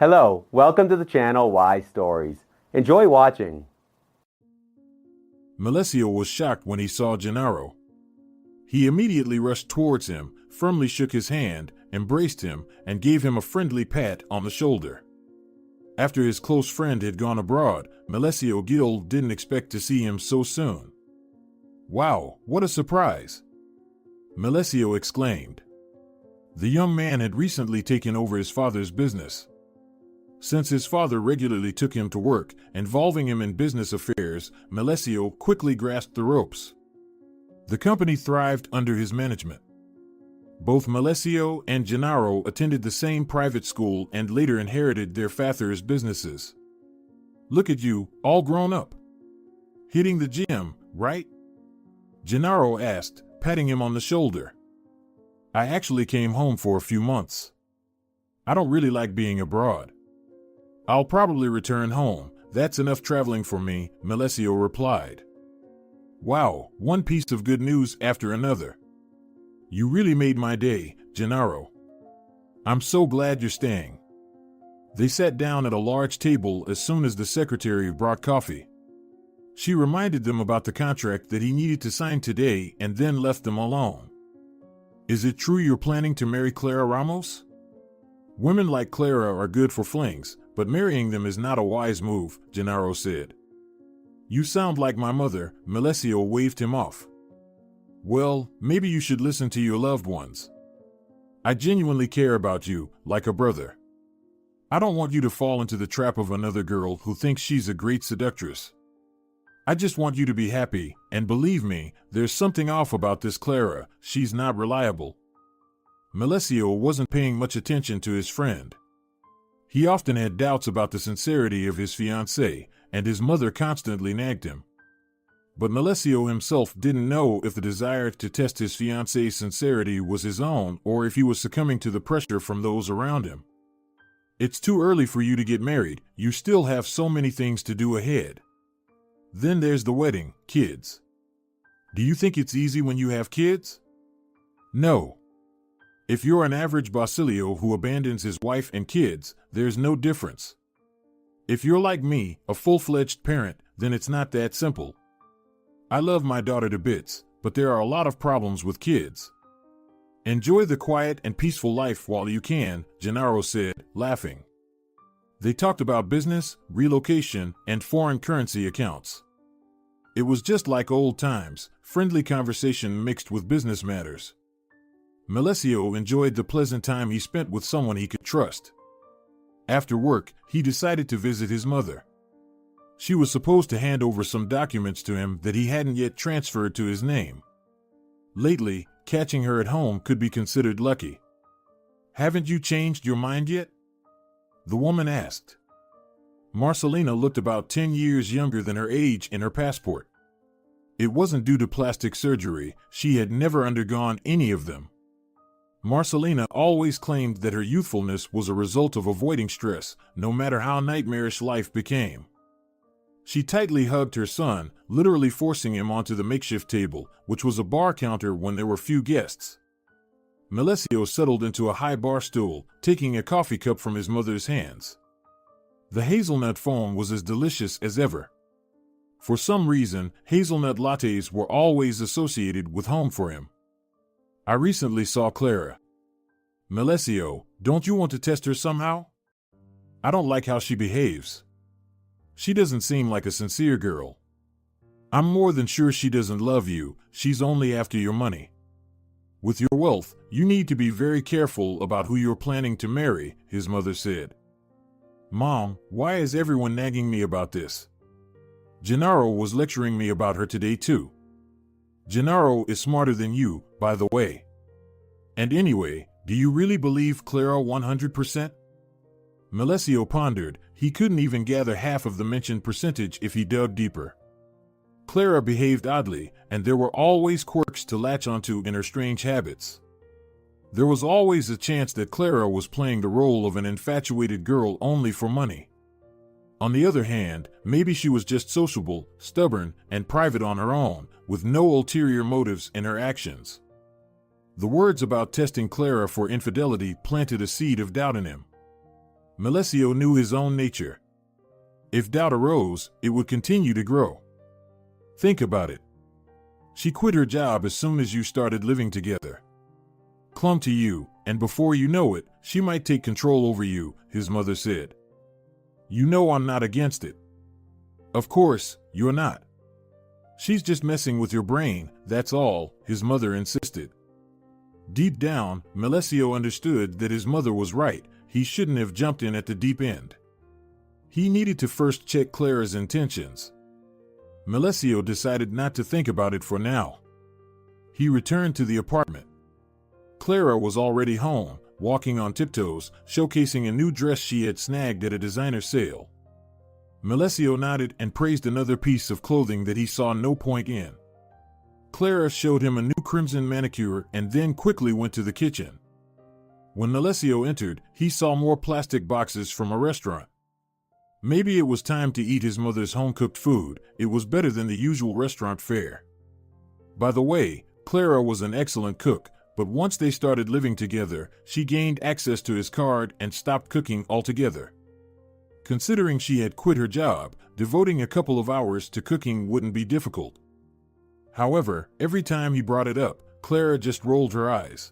Hello, welcome to the channel Why Stories. Enjoy watching. Melesio was shocked when he saw Gennaro. He immediately rushed towards him, firmly shook his hand, embraced him, and gave him a friendly pat on the shoulder. After his close friend had gone abroad, Melesio Gil didn't expect to see him so soon. "Wow, what a surprise!" Melesio exclaimed. The young man had recently taken over his father's business. Since his father regularly took him to work, involving him in business affairs, Melesio quickly grasped the ropes. The company thrived under his management. Both Melesio and Gennaro attended the same private school and later inherited their father's businesses. "Look at you, all grown up. Hitting the gym, right?" Gennaro asked, patting him on the shoulder. "I actually came home for a few months. I don't really like being abroad. I'll probably return home. That's enough traveling for me," Melesio replied. "Wow, one piece of good news after another. You really made my day, Gennaro. I'm so glad you're staying." They sat down at a large table as soon as the secretary brought coffee. She reminded them about the contract that he needed to sign today and then left them alone. "Is it true you're planning to marry Clara Ramos? Women like Clara are good for flings, but marrying them is not a wise move," Gennaro said. "You sound like my mother," Melesio waved him off. "Well, maybe you should listen to your loved ones. I genuinely care about you, like a brother. I don't want you to fall into the trap of another girl who thinks she's a great seductress. I just want you to be happy, and believe me, there's something off about this Clara. She's not reliable." Melesio wasn't paying much attention to his friend. He often had doubts about the sincerity of his fiancée, and his mother constantly nagged him. But Melesio himself didn't know if the desire to test his fiancée's sincerity was his own or if he was succumbing to the pressure from those around him. "It's too early for you to get married. You still have so many things to do ahead. Then there's the wedding, kids. Do you think it's easy when you have kids? No. If you're an average Basilio who abandons his wife and kids, there's no difference. If you're like me, a full-fledged parent, then it's not that simple. I love my daughter to bits, but there are a lot of problems with kids. Enjoy the quiet and peaceful life while you can," Gennaro said, laughing. They talked about business, relocation, and foreign currency accounts. It was just like old times, friendly conversation mixed with business matters. Melesio enjoyed the pleasant time he spent with someone he could trust. After work, he decided to visit his mother. She was supposed to hand over some documents to him that he hadn't yet transferred to his name. Lately, catching her at home could be considered lucky. "Haven't you changed your mind yet?" the woman asked. Marcelina looked about 10 years younger than her age in her passport. It wasn't due to plastic surgery. She had never undergone any of them. Marcelina always claimed that her youthfulness was a result of avoiding stress, no matter how nightmarish life became. She tightly hugged her son, literally forcing him onto the makeshift table, which was a bar counter when there were few guests. Melesio settled into a high bar stool, taking a coffee cup from his mother's hands. The hazelnut foam was as delicious as ever. For some reason, hazelnut lattes were always associated with home for him. "I recently saw Clara. Melesio, don't you want to test her somehow? I don't like how she behaves. She doesn't seem like a sincere girl. I'm more than sure she doesn't love you. She's only after your money. With your wealth, you need to be very careful about who you're planning to marry," his mother said. "Mom, why is everyone nagging me about this? Gennaro was lecturing me about her today too. Gennaro is smarter than you, by the way. And anyway, do you really believe Clara 100%? Melesio pondered. He couldn't even gather half of the mentioned percentage if he dug deeper. Clara behaved oddly, and there were always quirks to latch onto in her strange habits. There was always a chance that Clara was playing the role of an infatuated girl only for money. On the other hand, maybe she was just sociable, stubborn, and private on her own, with no ulterior motives in her actions. The words about testing Clara for infidelity planted a seed of doubt in him. Melesio knew his own nature. If doubt arose, it would continue to grow. Think about it. She quit her job as soon as you started living together. Clung to you, and before you know it, she might take control over you, his mother said. You know I'm not against it. Of course, you're not. She's just messing with your brain, that's all, his mother insisted. Deep down, Melesio understood that his mother was right. He shouldn't have jumped in at the deep end. He needed to first check Clara's intentions. Melesio decided not to think about it for now. He returned to the apartment. Clara was already home, walking on tiptoes, showcasing a new dress she had snagged at a designer sale. Melesio nodded and praised another piece of clothing that he saw no point in. Clara showed him a new crimson manicure and then quickly went to the kitchen. When Melesio entered, he saw more plastic boxes from a restaurant. Maybe it was time to eat his mother's home-cooked food. It was better than the usual restaurant fare. By the way, Clara was an excellent cook, but once they started living together, she gained access to his card and stopped cooking altogether. Considering she had quit her job, devoting a couple of hours to cooking wouldn't be difficult. However, every time he brought it up, Clara just rolled her eyes.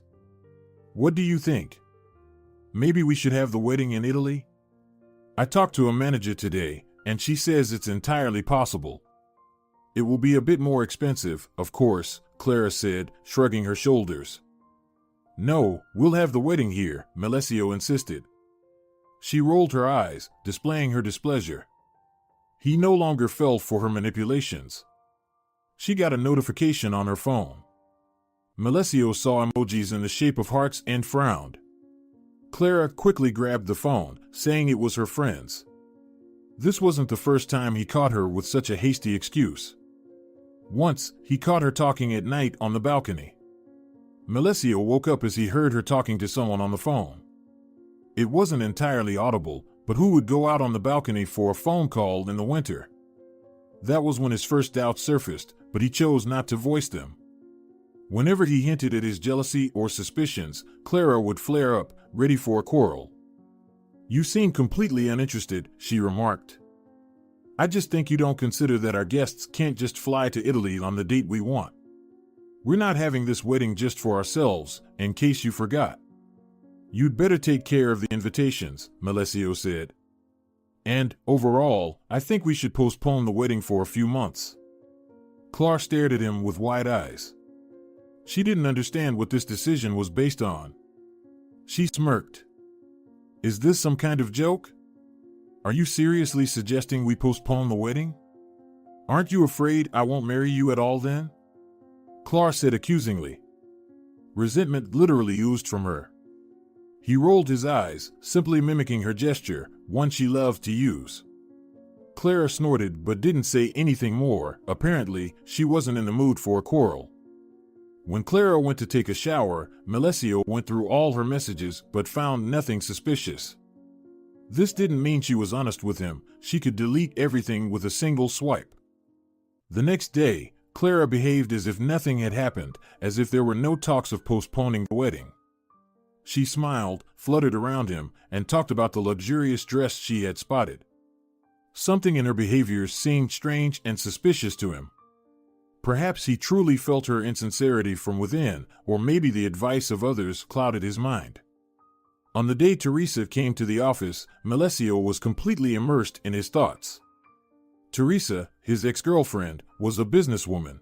What do you think? Maybe we should have the wedding in Italy? I talked to a manager today, and she says it's entirely possible. It will be a bit more expensive, of course, Clara said, shrugging her shoulders. No, we'll have the wedding here, Melesio insisted. She rolled her eyes, displaying her displeasure. He no longer fell for her manipulations. She got a notification on her phone. Melesio saw emojis in the shape of hearts and frowned. Clara quickly grabbed the phone, saying it was her friend's. This wasn't the first time he caught her with such a hasty excuse. Once, he caught her talking at night on the balcony. Melesio woke up as he heard her talking to someone on the phone. It wasn't entirely audible, but who would go out on the balcony for a phone call in the winter? That was when his first doubts surfaced, but he chose not to voice them. Whenever he hinted at his jealousy or suspicions, Clara would flare up, ready for a quarrel. You seem completely uninterested, she remarked. I just think you don't consider that our guests can't just fly to Italy on the date we want. We're not having this wedding just for ourselves, in case you forgot. You'd better take care of the invitations, Melesio said. And, overall, I think we should postpone the wedding for a few months. Clara stared at him with wide eyes. She didn't understand what this decision was based on. She smirked. Is this some kind of joke? Are you seriously suggesting we postpone the wedding? Aren't you afraid I won't marry you at all then? Clara said accusingly. Resentment literally oozed from her. He rolled his eyes, simply mimicking her gesture, one she loved to use. Clara snorted but didn't say anything more. Apparently, she wasn't in the mood for a quarrel. When Clara went to take a shower, Melesio went through all her messages but found nothing suspicious. This didn't mean she was honest with him. She could delete everything with a single swipe. The next day, Clara behaved as if nothing had happened, as if there were no talks of postponing the wedding. She smiled, fluttered around him, and talked about the luxurious dress she had spotted. Something in her behavior seemed strange and suspicious to him. Perhaps he truly felt her insincerity from within, or maybe the advice of others clouded his mind. On the day Teresa came to the office, Melesio was completely immersed in his thoughts. Teresa, his ex-girlfriend, was a businesswoman.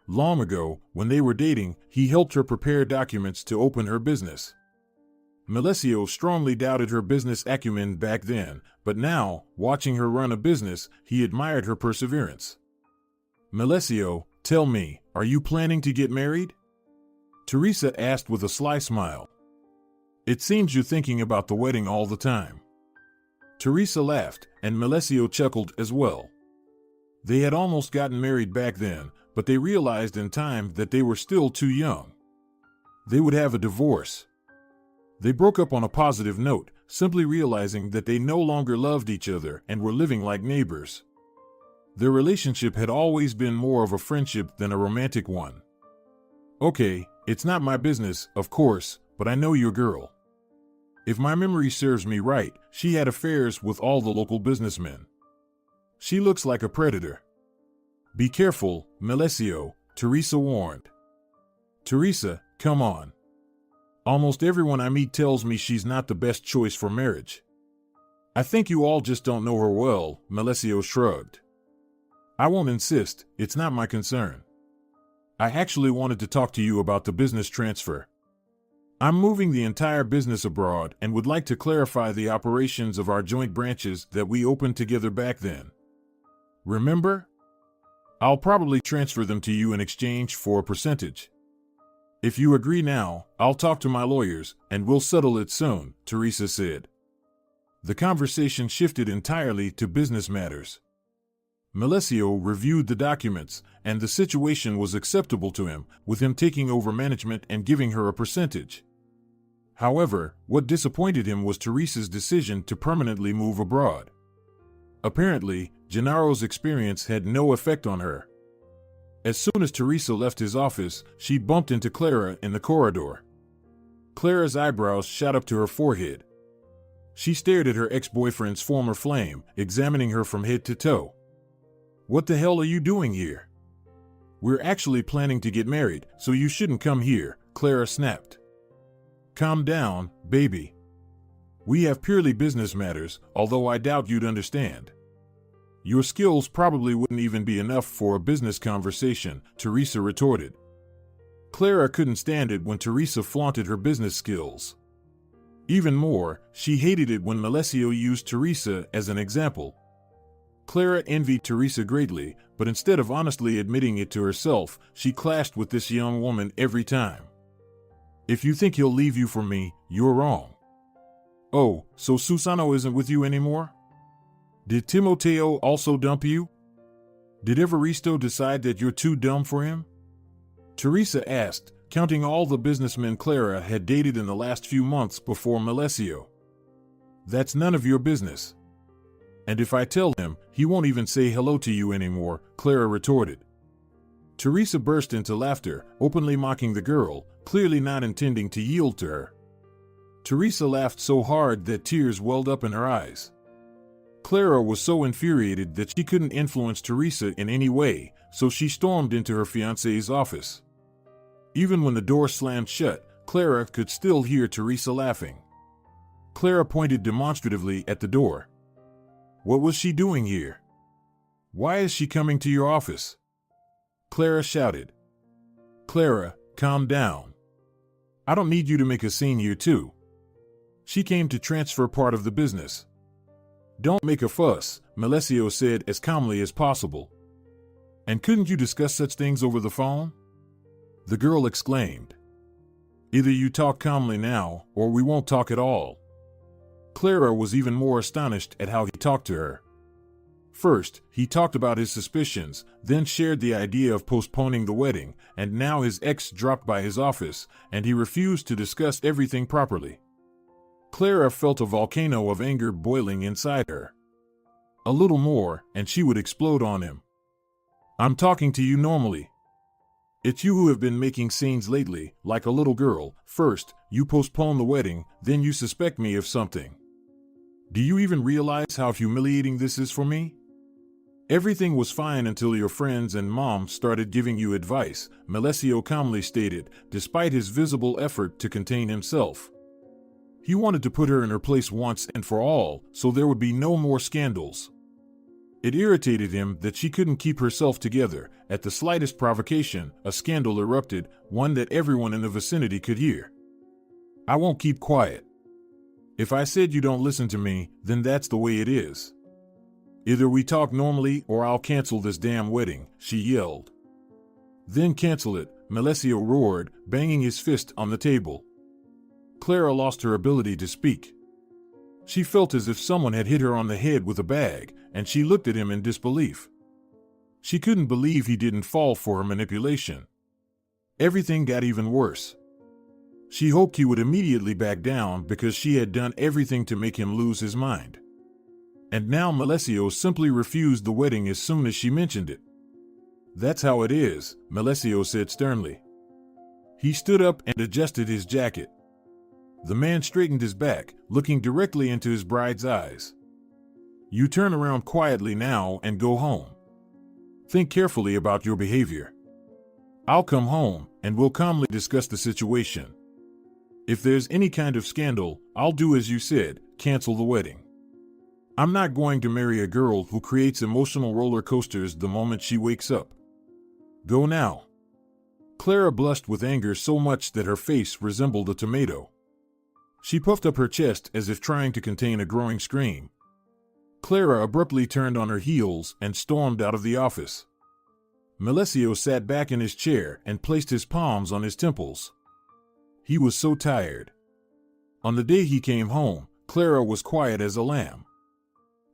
Long ago, when they were dating, he helped her prepare documents to open her business. Melesio strongly doubted her business acumen back then, but now, watching her run a business, he admired her perseverance. Melesio, tell me, are you planning to get married? Teresa asked with a sly smile. It seems you're thinking about the wedding all the time. Teresa laughed, and Melesio chuckled as well. They had almost gotten married back then, but they realized in time that they were still too young. They would have a divorce. They broke up on a positive note, simply realizing that they no longer loved each other and were living like neighbors. Their relationship had always been more of a friendship than a romantic one. Okay, it's not my business, of course, but I know your girl. If my memory serves me right, she had affairs with all the local businessmen. She looks like a predator. Be careful, Melesio, Teresa warned. Teresa, come on. Almost everyone I meet tells me she's not the best choice for marriage. I think you all just don't know her well, Melesio shrugged. I won't insist, it's not my concern. I actually wanted to talk to you about the business transfer. I'm moving the entire business abroad and would like to clarify the operations of our joint branches that we opened together back then. Remember? I'll probably transfer them to you in exchange for a percentage. If you agree now, I'll talk to my lawyers and we'll settle it soon, Teresa said. The conversation shifted entirely to business matters. Melesio reviewed the documents, and the situation was acceptable to him, with him taking over management and giving her a percentage. However, what disappointed him was Teresa's decision to permanently move abroad. Apparently, Gennaro's experience had no effect on her. As soon as Teresa left his office, she bumped into Clara in the corridor. Clara's eyebrows shot up to her forehead. She stared at her ex-boyfriend's former flame, examining her from head to toe. What the hell are you doing here? We're actually planning to get married, so you shouldn't come here, Clara snapped. Calm down, baby. We have purely business matters, although I doubt you'd understand. Your skills probably wouldn't even be enough for a business conversation, Teresa retorted. Clara couldn't stand it when Teresa flaunted her business skills. Even more, she hated it when Melesio used Teresa as an example. Clara envied Teresa greatly, but instead of honestly admitting it to herself, she clashed with this young woman every time. If you think he'll leave you for me, you're wrong. Oh, so Susano isn't with you anymore? Did Timoteo also dump you? Did Evaristo decide that you're too dumb for him? Teresa asked, counting all the businessmen Clara had dated in the last few months before Melesio. That's none of your business. And if I tell him, he won't even say hello to you anymore, Clara retorted. Teresa burst into laughter, openly mocking the girl, clearly not intending to yield to her. Teresa laughed so hard that tears welled up in her eyes. Clara was so infuriated that she couldn't influence Teresa in any way, so she stormed into her fiancé's office. Even when the door slammed shut, Clara could still hear Teresa laughing. Clara pointed demonstratively at the door. What was she doing here? Why is she coming to your office? Clara shouted. Clara, calm down. I don't need you to make a scene here too. She came to transfer part of the business. Don't make a fuss, Melesio said as calmly as possible. And couldn't you discuss such things over the phone? The girl exclaimed. Either you talk calmly now, or we won't talk at all. Clara was even more astonished at how he talked to her. First, he talked about his suspicions, then shared the idea of postponing the wedding, and now his ex dropped by his office, and he refused to discuss everything properly. Clara felt a volcano of anger boiling inside her. A little more, and she would explode on him. I'm talking to you normally. It's you who have been making scenes lately, like a little girl. First, you postpone the wedding, then you suspect me of something. Do you even realize how humiliating this is for me? Everything was fine until your friends and mom started giving you advice, Melesio calmly stated, despite his visible effort to contain himself. He wanted to put her in her place once and for all, so there would be no more scandals. It irritated him that she couldn't keep herself together. At the slightest provocation, a scandal erupted, one that everyone in the vicinity could hear. I won't keep quiet. If I said you don't listen to me, then that's the way it is. Either we talk normally or I'll cancel this damn wedding, she yelled. Then cancel it, Melesio roared, banging his fist on the table. Clara lost her ability to speak. She felt as if someone had hit her on the head with a bag, and she looked at him in disbelief. She couldn't believe he didn't fall for her manipulation. Everything got even worse. She hoped he would immediately back down because she had done everything to make him lose his mind. And now Melesio simply refused the wedding as soon as she mentioned it. That's how it is, Melesio said sternly. He stood up and adjusted his jacket. The man straightened his back, looking directly into his bride's eyes. You turn around quietly now and go home. Think carefully about your behavior. I'll come home, and we'll calmly discuss the situation. If there's any kind of scandal, I'll do as you said, cancel the wedding. I'm not going to marry a girl who creates emotional roller coasters the moment she wakes up. Go now. Clara blushed with anger so much that her face resembled a tomato. She puffed up her chest as if trying to contain a growing scream. Clara abruptly turned on her heels and stormed out of the office. Melesio sat back in his chair and placed his palms on his temples. He was so tired. On the day he came home, Clara was quiet as a lamb.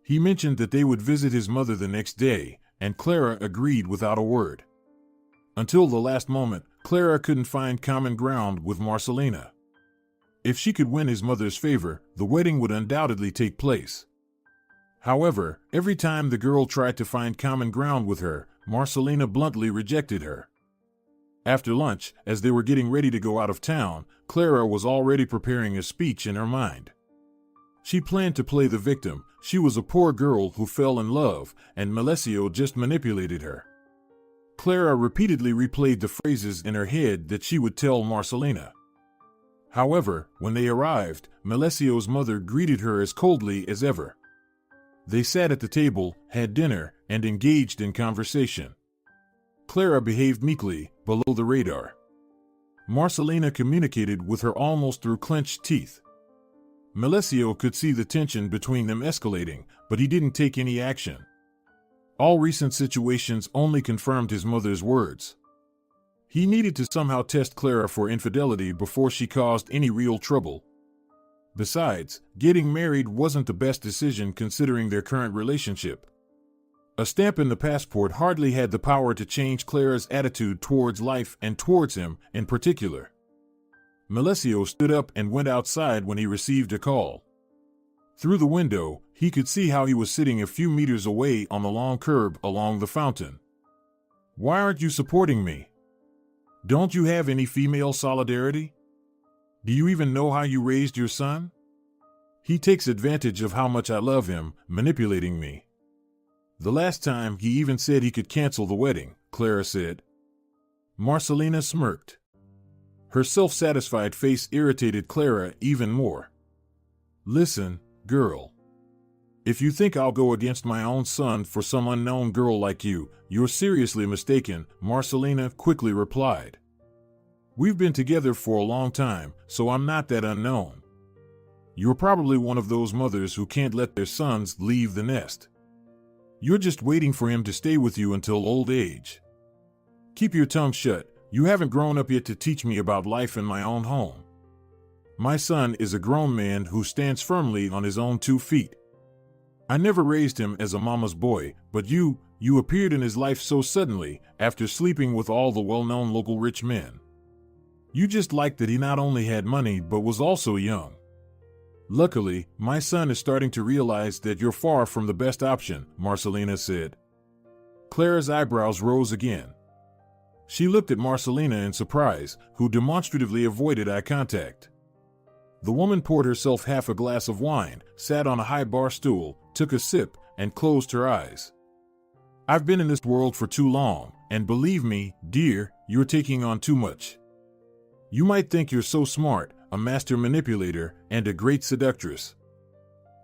He mentioned that they would visit his mother the next day, and Clara agreed without a word. Until the last moment, Clara couldn't find common ground with Marcelina. If she could win his mother's favor, the wedding would undoubtedly take place. However, every time the girl tried to find common ground with her, Marcelina bluntly rejected her. After lunch, as they were getting ready to go out of town, Clara was already preparing a speech in her mind. She planned to play the victim. She was a poor girl who fell in love, and Melesio just manipulated her. Clara repeatedly replayed the phrases in her head that she would tell Marcelina. However, when they arrived, Melesio's mother greeted her as coldly as ever. They sat at the table, had dinner, and engaged in conversation. Clara behaved meekly, below the radar. Marcelina communicated with her almost through clenched teeth. Melesio could see the tension between them escalating, but he didn't take any action. All recent situations only confirmed his mother's words. He needed to somehow test Clara for infidelity before she caused any real trouble. Besides, getting married wasn't the best decision considering their current relationship. A stamp in the passport hardly had the power to change Clara's attitude towards life and towards him in particular. Melesio stood up and went outside when he received a call. Through the window, he could see how he was sitting a few meters away on the long curb along the fountain. Why aren't you supporting me? Don't you have any female solidarity? Do you even know how you raised your son? He takes advantage of how much I love him, manipulating me. The last time he even said he could cancel the wedding, Clara said. Marcelina smirked. Her self-satisfied face irritated Clara even more. Listen, girl. If you think I'll go against my own son for some unknown girl like you, you're seriously mistaken, Marcelina quickly replied. We've been together for a long time, so I'm not that unknown. You're probably one of those mothers who can't let their sons leave the nest. You're just waiting for him to stay with you until old age. Keep your tongue shut. You haven't grown up yet to teach me about life in my own home. My son is a grown man who stands firmly on his own 2 feet. I never raised him as a mama's boy, but you appeared in his life so suddenly after sleeping with all the well-known local rich men. You just liked that he not only had money but was also young. Luckily, my son is starting to realize that you're far from the best option, Marcelina said. Clara's eyebrows rose again. She looked at Marcelina in surprise, who demonstratively avoided eye contact. The woman poured herself half a glass of wine, sat on a high bar stool, took a sip, and closed her eyes. I've been in this world for too long, and believe me, dear, you're taking on too much. You might think you're so smart, a master manipulator, and a great seductress.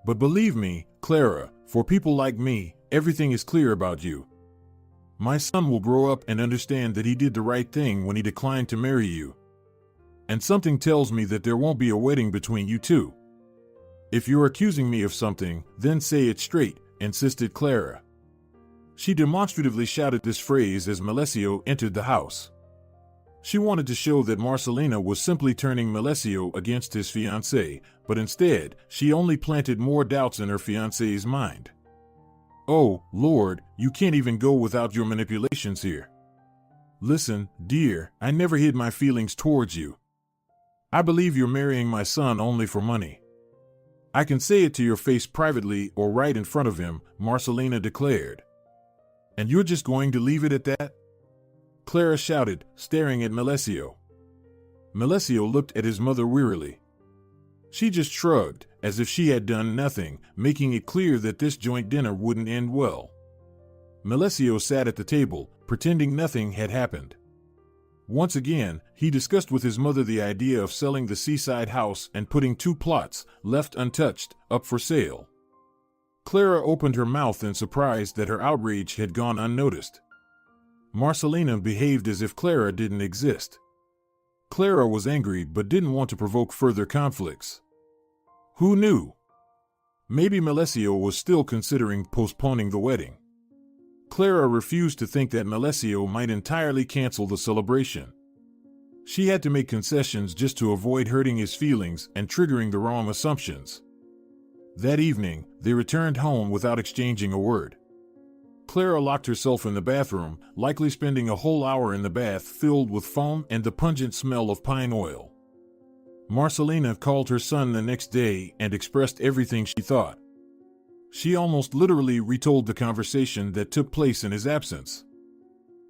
But believe me, Clara, for people like me, everything is clear about you. My son will grow up and understand that he did the right thing when he declined to marry you. And something tells me that there won't be a wedding between you two. If you're accusing me of something, then say it straight, insisted Clara. She demonstratively shouted this phrase as Melesio entered the house. She wanted to show that Marcelina was simply turning Melesio against his fiancé, but instead, she only planted more doubts in her fiancé's mind. Oh, Lord, you can't even go without your manipulations here. Listen, dear, I never hid my feelings towards you. I believe you're marrying my son only for money. I can say it to your face privately or right in front of him, Marcelina declared. And you're just going to leave it at that? Clara shouted, staring at Melesio. Melesio looked at his mother wearily. She just shrugged, as if she had done nothing, making it clear that this joint dinner wouldn't end well. Melesio sat at the table, pretending nothing had happened. Once again, he discussed with his mother the idea of selling the seaside house and putting 2 plots, left untouched, up for sale. Clara opened her mouth in surprise that her outrage had gone unnoticed. Marcelina behaved as if Clara didn't exist. Clara was angry but didn't want to provoke further conflicts. Who knew? Maybe Melesio was still considering postponing the wedding. Clara refused to think that Melesio might entirely cancel the celebration. She had to make concessions just to avoid hurting his feelings and triggering the wrong assumptions. That evening, they returned home without exchanging a word. Clara locked herself in the bathroom, likely spending a whole hour in the bath filled with foam and the pungent smell of pine oil. Marcelina called her son the next day and expressed everything she thought. She almost literally retold the conversation that took place in his absence.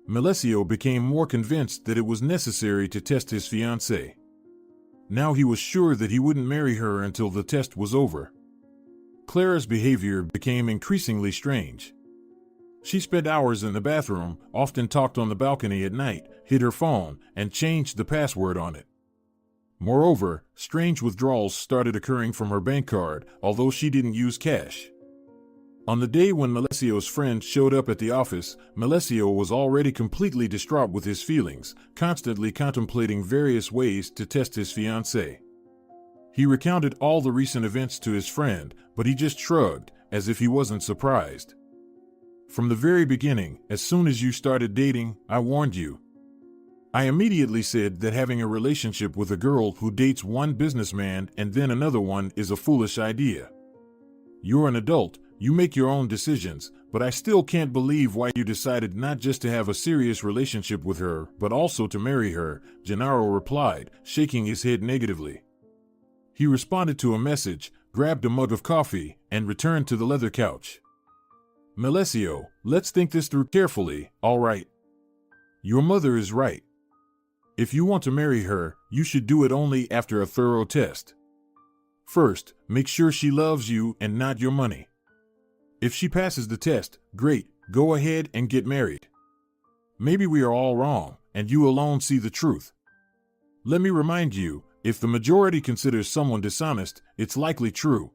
Melesio became more convinced that it was necessary to test his fiancée. Now he was sure that he wouldn't marry her until the test was over. Clara's behavior became increasingly strange. She spent hours in the bathroom, often talked on the balcony at night, hid her phone, and changed the password on it. Moreover, strange withdrawals started occurring from her bank card, although she didn't use cash. On the day when Melesio's friend showed up at the office, Melesio was already completely distraught with his feelings, constantly contemplating various ways to test his fiancée. He recounted all the recent events to his friend, but he just shrugged, as if he wasn't surprised. From the very beginning, as soon as you started dating, I warned you. I immediately said that having a relationship with a girl who dates one businessman and then another one is a foolish idea. You're an adult, you make your own decisions, but I still can't believe why you decided not just to have a serious relationship with her, but also to marry her, Gennaro replied, shaking his head negatively. He responded to a message, grabbed a mug of coffee, and returned to the leather couch. Melesio, let's think this through carefully, all right? Your mother is right. If you want to marry her, you should do it only after a thorough test. First, make sure she loves you and not your money. If she passes the test, great, go ahead and get married. Maybe we are all wrong, and you alone see the truth. Let me remind you, if the majority considers someone dishonest, it's likely true.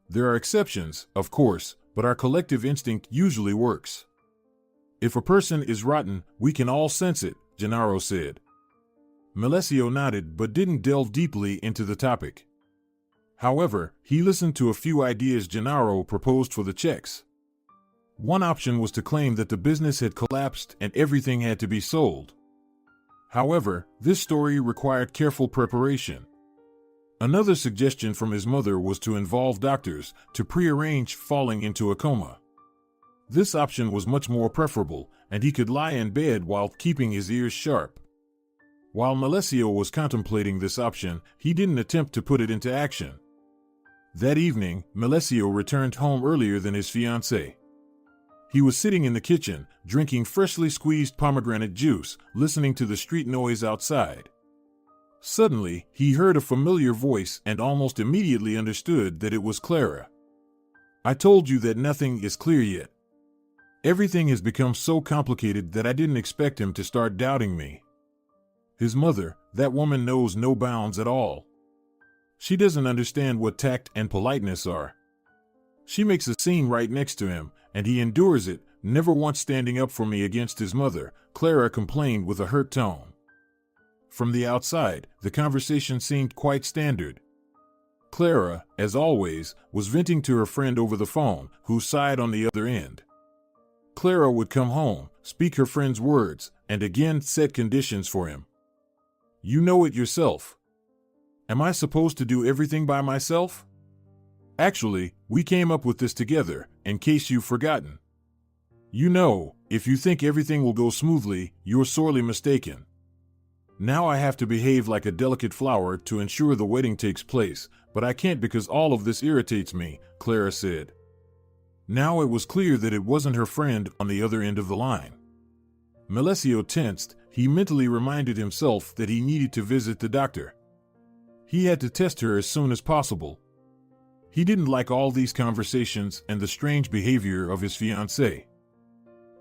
There are exceptions, of course, but our collective instinct usually works. If a person is rotten, we can all sense it, Gennaro said. Melesio nodded but didn't delve deeply into the topic. However, he listened to a few ideas Gennaro proposed for the checks. One option was to claim that the business had collapsed and everything had to be sold. However, this story required careful preparation. Another suggestion from his mother was to involve doctors to prearrange falling into a coma. This option was much more preferable, and he could lie in bed while keeping his ears sharp. While Melesio was contemplating this option, he didn't attempt to put it into action. That evening, Melesio returned home earlier than his fiancée. He was sitting in the kitchen, drinking freshly squeezed pomegranate juice, listening to the street noise outside. Suddenly, he heard a familiar voice and almost immediately understood that it was Clara. I told you that nothing is clear yet. Everything has become so complicated that I didn't expect him to start doubting me. His mother, that woman knows no bounds at all. She doesn't understand what tact and politeness are. She makes a scene right next to him, and he endures it, never once standing up for me against his mother, Clara complained with a hurt tone. From the outside, the conversation seemed quite standard. Clara, as always, was venting to her friend over the phone, who sighed on the other end. Clara would come home, speak her friend's words, and again set conditions for him. You know it yourself. Am I supposed to do everything by myself? Actually, we came up with this together, in case you've forgotten. You know, if you think everything will go smoothly, you're sorely mistaken. Now I have to behave like a delicate flower to ensure the wedding takes place, but I can't because all of this irritates me, Clara said. Now it was clear that it wasn't her friend on the other end of the line. Melesio tensed. He mentally reminded himself that he needed to visit the doctor. He had to test her as soon as possible. He didn't like all these conversations and the strange behavior of his fiancée.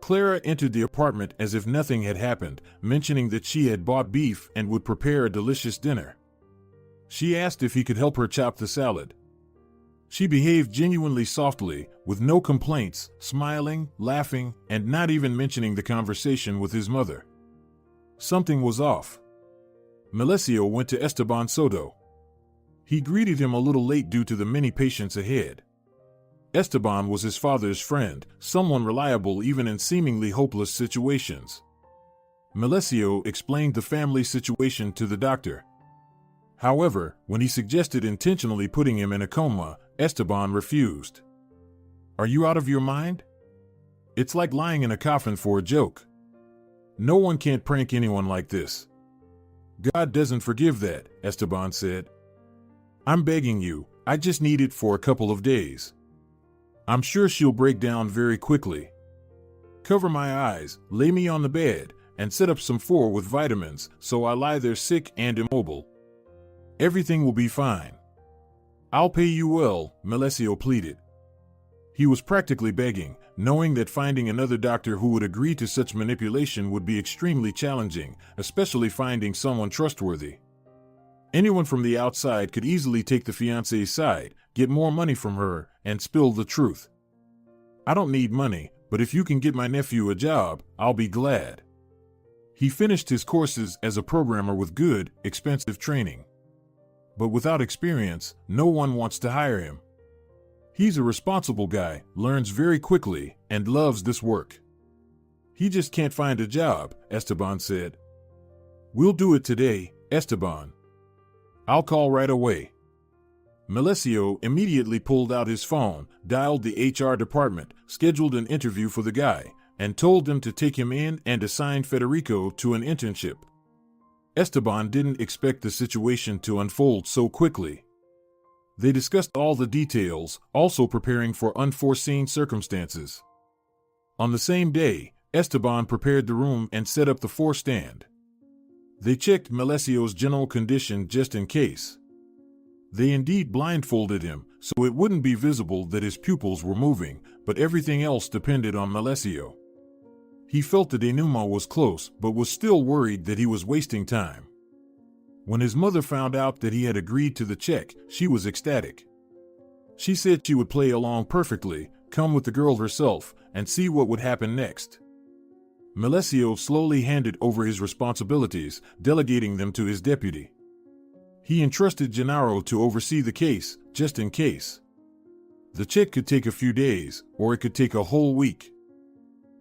Clara entered the apartment as if nothing had happened, mentioning that she had bought beef and would prepare a delicious dinner. She asked if he could help her chop the salad. She behaved genuinely softly, with no complaints, smiling, laughing, and not even mentioning the conversation with his mother. Something was off. Melesio went to Esteban Soto. He greeted him a little late due to the many patients ahead. Esteban was his father's friend, someone reliable even in seemingly hopeless situations. Melesio explained the family situation to the doctor. However, when he suggested intentionally putting him in a coma, Esteban refused. "Are you out of your mind? It's like lying in a coffin for a joke. No one can't prank anyone like this." "God doesn't forgive that," Esteban said. "I'm begging you, I just need it for a couple of days. I'm sure she'll break down very quickly. Cover my eyes, lay me on the bed, and set up some four with vitamins so I lie there sick and immobile. Everything will be fine." "I'll pay you well," Melesio pleaded. He was practically begging, knowing that finding another doctor who would agree to such manipulation would be extremely challenging, especially finding someone trustworthy. Anyone from the outside could easily take the fiancé's side, get more money from her, and spill the truth. "I don't need money, but if you can get my nephew a job, I'll be glad." He finished his courses as a programmer with good, expensive training. But without experience, no one wants to hire him. He's a responsible guy, learns very quickly, and loves this work. "He just can't find a job," Esteban said. "We'll do it today, Esteban. I'll call right away." Melesio immediately pulled out his phone, dialed the HR department, scheduled an interview for the guy, and told them to take him in and assign Federico to an internship. Esteban didn't expect the situation to unfold so quickly. They discussed all the details, also preparing for unforeseen circumstances. On the same day, Esteban prepared the room and set up the four stand. They checked Melesio's general condition just in case. They indeed blindfolded him, so it wouldn't be visible that his pupils were moving, but everything else depended on Melesio. He felt the denouement was close, but was still worried that he was wasting time. When his mother found out that he had agreed to the check, she was ecstatic. She said she would play along perfectly, come with the girl herself, and see what would happen next. Melesio slowly handed over his responsibilities, delegating them to his deputy. He entrusted Gennaro to oversee the case, just in case. The check could take a few days, or it could take a whole week.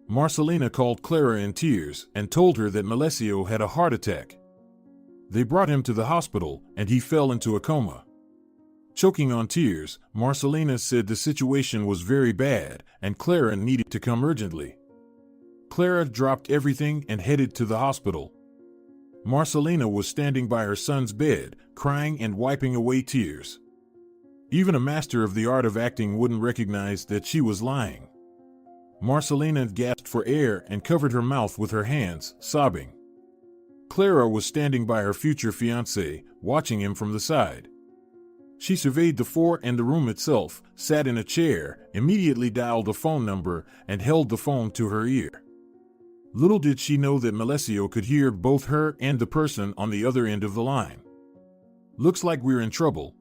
Marcelina called Clara in tears and told her that Melesio had a heart attack. They brought him to the hospital, and he fell into a coma. Choking on tears, Marcelina said the situation was very bad, and Clara needed to come urgently. Clara dropped everything and headed to the hospital. Marcelina was standing by her son's bed, crying and wiping away tears. Even a master of the art of acting wouldn't recognize that she was lying. Marcelina gasped for air and covered her mouth with her hands, sobbing. Clara was standing by her future fiancé, watching him from the side. She surveyed the fort and the room itself, sat in a chair, immediately dialed a phone number, and held the phone to her ear. Little did she know that Melesio could hear both her and the person on the other end of the line. "Looks like we're in trouble.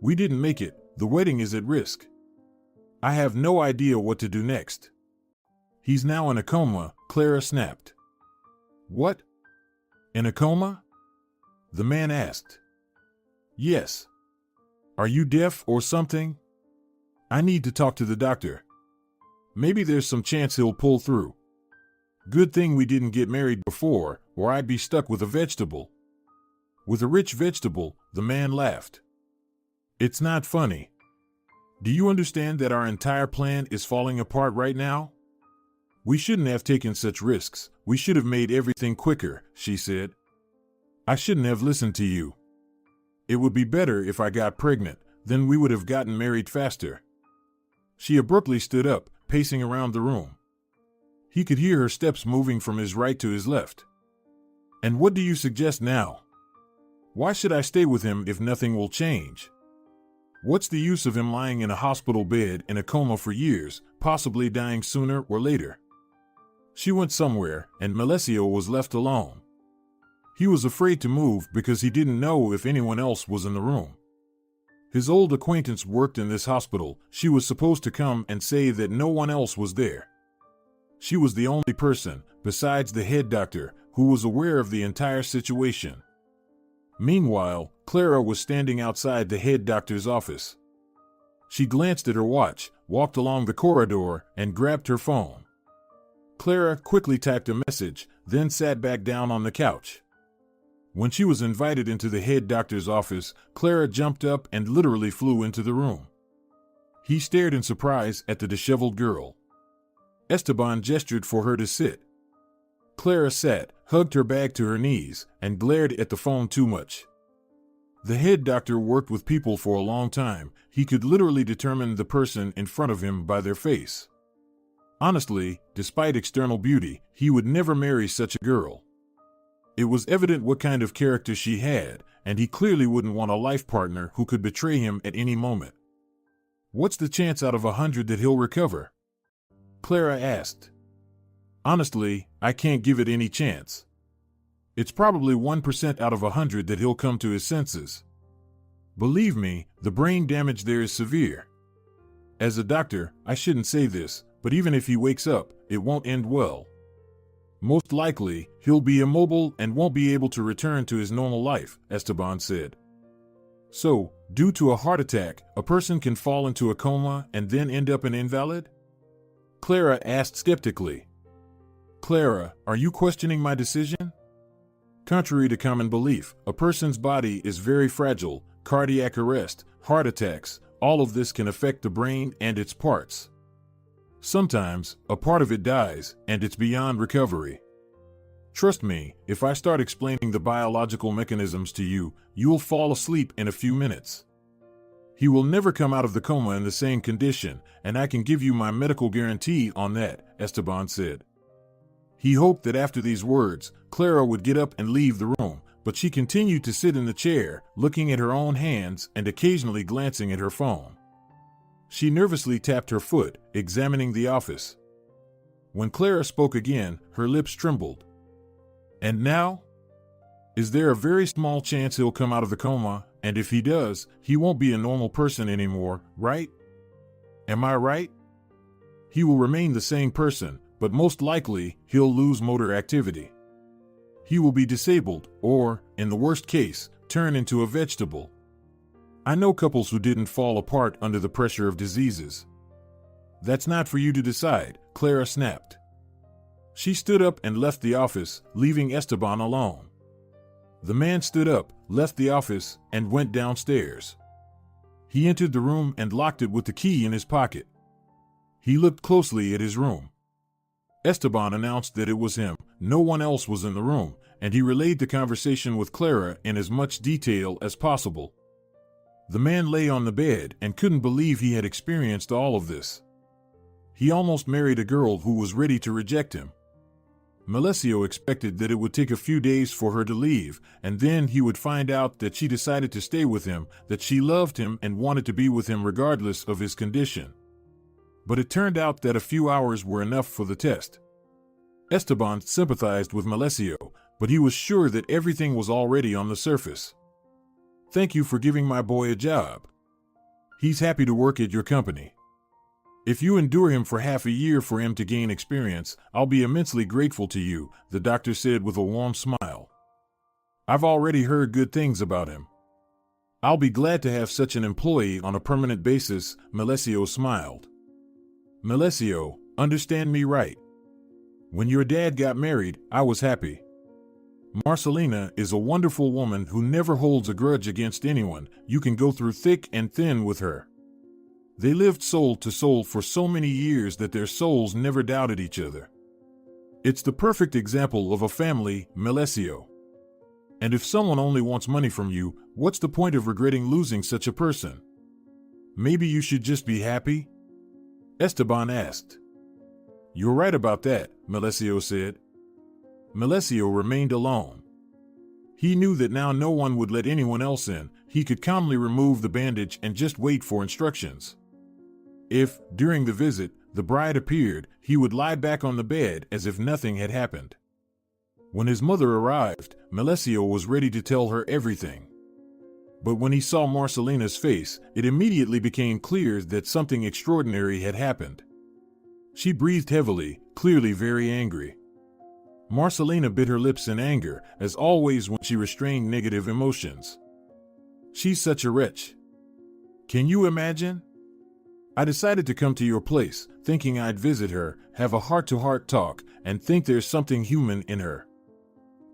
We didn't make it, the wedding is at risk. I have no idea what to do next." "He's now in a coma," Clara snapped. "What? In a coma?" the man asked. "Yes. Are you deaf or something? I need to talk to the doctor. Maybe there's some chance he'll pull through. Good thing we didn't get married before, or I'd be stuck with a vegetable." "With a rich vegetable," the man laughed. "It's not funny. Do you understand that our entire plan is falling apart right now? We shouldn't have taken such risks. We should have made everything quicker," she said. "I shouldn't have listened to you. It would be better if I got pregnant, then we would have gotten married faster." She abruptly stood up, pacing around the room. He could hear her steps moving from his right to his left. "And what do you suggest now?" Why should I stay with him if nothing will change? What's the use of him lying in a hospital bed in a coma for years, possibly dying sooner or later? She went somewhere, and Melesio was left alone. He was afraid to move because he didn't know if anyone else was in the room. His old acquaintance worked in this hospital. She was supposed to come and say that no one else was there. She was the only person, besides the head doctor, who was aware of the entire situation. Meanwhile, Clara was standing outside the head doctor's office. She glanced at her watch, walked along the corridor, and grabbed her phone. Clara quickly typed a message, then sat back down on the couch. When she was invited into the head doctor's office, Clara jumped up and literally flew into the room. He stared in surprise at the disheveled girl. Esteban gestured for her to sit. Clara sat, hugged her bag to her knees, and glared at the phone too much. The head doctor worked with people for a long time. He could literally determine the person in front of him by their face. Honestly, despite external beauty, he would never marry such a girl. It was evident what kind of character she had, and he clearly wouldn't want a life partner who could betray him at any moment. What's the chance out of 100 that he'll recover? Clara asked. Honestly, I can't give it any chance. It's probably 1% out of 100 that he'll come to his senses. Believe me, the brain damage there is severe. As a doctor, I shouldn't say this, but even if he wakes up, it won't end well. Most likely, he'll be immobile and won't be able to return to his normal life, Esteban said. So, due to a heart attack, a person can fall into a coma and then end up an invalid? Clara asked skeptically. Clara, are you questioning my decision? Contrary to common belief, a person's body is very fragile. Cardiac arrest, heart attacks, all of this can affect the brain and its parts. Sometimes, a part of it dies, and it's beyond recovery. Trust me, if I start explaining the biological mechanisms to you, you'll fall asleep in a few minutes. He will never come out of the coma in the same condition, and I can give you my medical guarantee on that, Esteban said. He hoped that after these words, Clara would get up and leave the room, but she continued to sit in the chair, looking at her own hands and occasionally glancing at her phone. She nervously tapped her foot, examining the office. When Clara spoke again, her lips trembled. And now? Is there a very small chance he'll come out of the coma, and if he does, he won't be a normal person anymore, right? Am I right? He will remain the same person, but most likely, he'll lose motor activity. He will be disabled, or, in the worst case, turn into a vegetable. I know couples who didn't fall apart under the pressure of diseases. That's not for you to decide, Clara snapped. She stood up and left the office, leaving Esteban alone. The man stood up, left the office, and went downstairs. He entered the room and locked it with the key in his pocket. He looked closely at his room. Esteban announced that it was him, no one else was in the room, and he relayed the conversation with Clara in as much detail as possible. The man lay on the bed and couldn't believe he had experienced all of this. He almost married a girl who was ready to reject him. Melesio expected that it would take a few days for her to leave, and then he would find out that she decided to stay with him, that she loved him and wanted to be with him regardless of his condition. But it turned out that a few hours were enough for the test. Esteban sympathized with Melesio, but he was sure that everything was already on the surface. Thank you for giving my boy a job. He's happy to work at your company. If you endure him for half a year for him to gain experience, I'll be immensely grateful to you, the doctor said with a warm smile. I've already heard good things about him. I'll be glad to have such an employee on a permanent basis, Melesio smiled. Melesio, understand me right. When your dad got married, I was happy. Marcelina is a wonderful woman who never holds a grudge against anyone. You can go through thick and thin with her. They lived soul to soul for so many years that their souls never doubted each other. It's the perfect example of a family, Melesio. And if someone only wants money from you, what's the point of regretting losing such a person? Maybe you should just be happy? Esteban asked. You're right about that, Melesio said. Melesio remained alone. He knew that now no one would let anyone else in. He could calmly remove the bandage and just wait for instructions. If, during the visit, the bride appeared, he would lie back on the bed as if nothing had happened. When his mother arrived, Melesio was ready to tell her everything. But when he saw Marcelina's face, it immediately became clear that something extraordinary had happened. She breathed heavily, clearly very angry. Marcelina bit her lips in anger, as always when she restrained negative emotions. She's such a wretch. Can you imagine? I decided to come to your place, thinking I'd visit her, have a heart-to-heart talk, and think there's something human in her.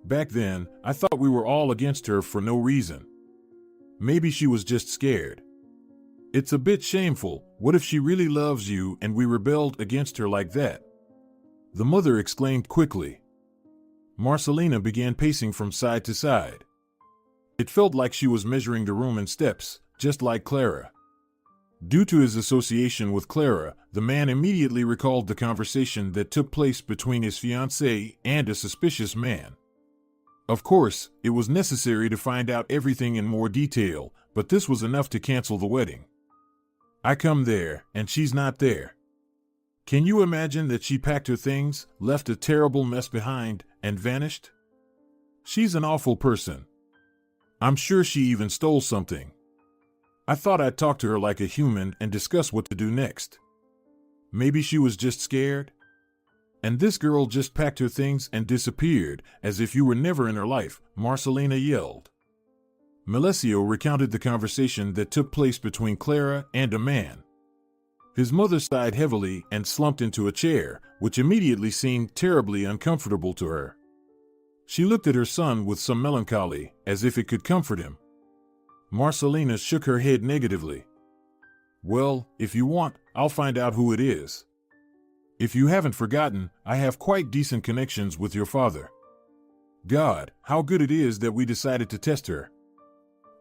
Back then, I thought we were all against her for no reason. Maybe she was just scared. It's a bit shameful. What if she really loves you and we rebelled against her like that? The mother exclaimed quickly. Marcelina began pacing from side to side. It felt like she was measuring the room in steps, just like Clara. Due to his association with Clara, the man immediately recalled the conversation that took place between his fiancée and a suspicious man. Of course, it was necessary to find out everything in more detail, but this was enough to cancel the wedding. I come there, and she's not there. Can you imagine that she packed her things, left a terrible mess behind, and vanished? She's an awful person. I'm sure she even stole something. I thought I'd talk to her like a human and discuss what to do next. Maybe she was just scared? And this girl just packed her things and disappeared, as if you were never in her life, Marcelina yelled. Melesio recounted the conversation that took place between Clara and a man. His mother sighed heavily and slumped into a chair, which immediately seemed terribly uncomfortable to her. She looked at her son with some melancholy, as if it could comfort him. Marcelina shook her head negatively. Well, if you want, I'll find out who it is. If you haven't forgotten, I have quite decent connections with your father. God, how good it is that we decided to test her.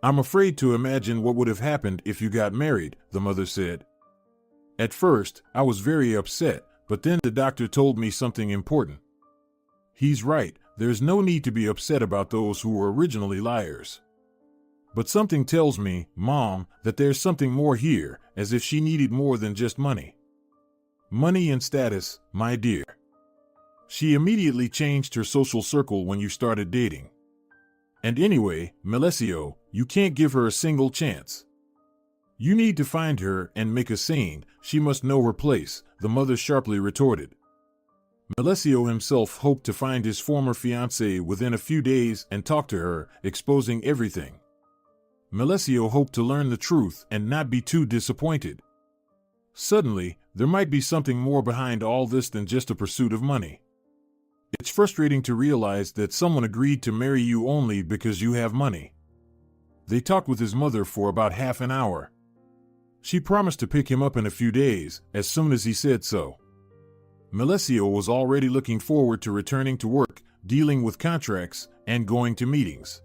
I'm afraid to imagine what would have happened if you got married, the mother said. At first, I was very upset, but then the doctor told me something important. He's right, there's no need to be upset about those who were originally liars. But something tells me, Mom, that there's something more here, as if she needed more than just money. Money and status, my dear. She immediately changed her social circle when you started dating. And anyway, Melesio, you can't give her a single chance. You need to find her and make a scene. She must know her place, the mother sharply retorted. Melesio himself hoped to find his former fiancée within a few days and talk to her, exposing everything. Melesio hoped to learn the truth and not be too disappointed. Suddenly, there might be something more behind all this than just a pursuit of money. It's frustrating to realize that someone agreed to marry you only because you have money. They talked with his mother for about half an hour. She promised to pick him up in a few days, as soon as he said so. Melesio was already looking forward to returning to work, dealing with contracts, and going to meetings.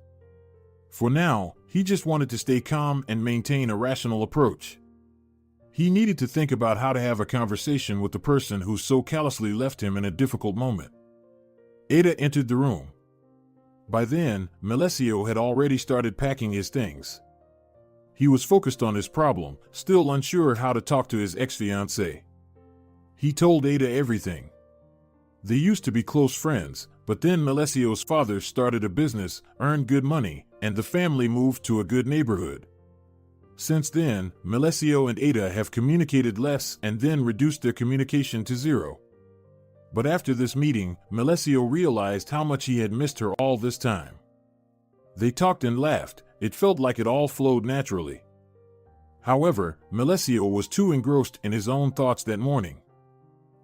For now, he just wanted to stay calm and maintain a rational approach. He needed to think about how to have a conversation with the person who so callously left him in a difficult moment. Ada entered the room. By then, Melesio had already started packing his things. He was focused on his problem, still unsure how to talk to his ex-fiancée. He told Ada everything. They used to be close friends, but then Melesio's father started a business, earned good money, and the family moved to a good neighborhood. Since then, Melesio and Ada have communicated less and then reduced their communication to zero. But after this meeting, Melesio realized how much he had missed her all this time. They talked and laughed. It felt like it all flowed naturally. However, Melesio was too engrossed in his own thoughts that morning.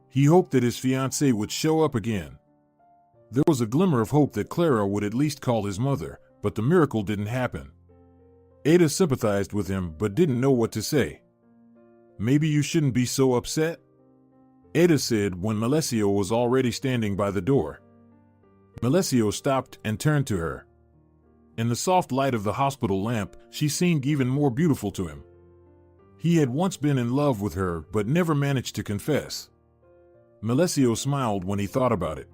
He hoped that his fiancée would show up again. There was a glimmer of hope that Clara would at least call his mother, but the miracle didn't happen. Ada sympathized with him but didn't know what to say. Maybe you shouldn't be so upset? Ada said when Melesio was already standing by the door. Melesio stopped and turned to her. In the soft light of the hospital lamp, she seemed even more beautiful to him. He had once been in love with her but never managed to confess. Melesio smiled when he thought about it.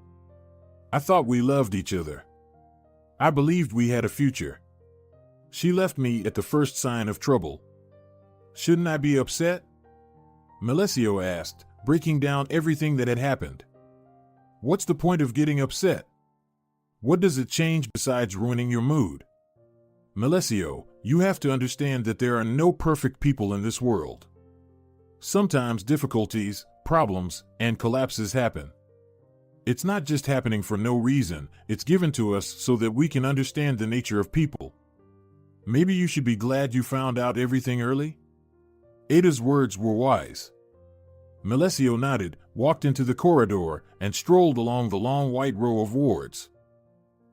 I thought we loved each other. I believed we had a future. She left me at the first sign of trouble. Shouldn't I be upset? Melesio asked, breaking down everything that had happened. What's the point of getting upset? What does it change besides ruining your mood? Melesio, you have to understand that there are no perfect people in this world. Sometimes difficulties, problems, and collapses happen. It's not just happening for no reason, it's given to us so that we can understand the nature of people. Maybe you should be glad you found out everything early? Ada's words were wise. Melesio nodded, walked into the corridor, and strolled along the long white row of wards.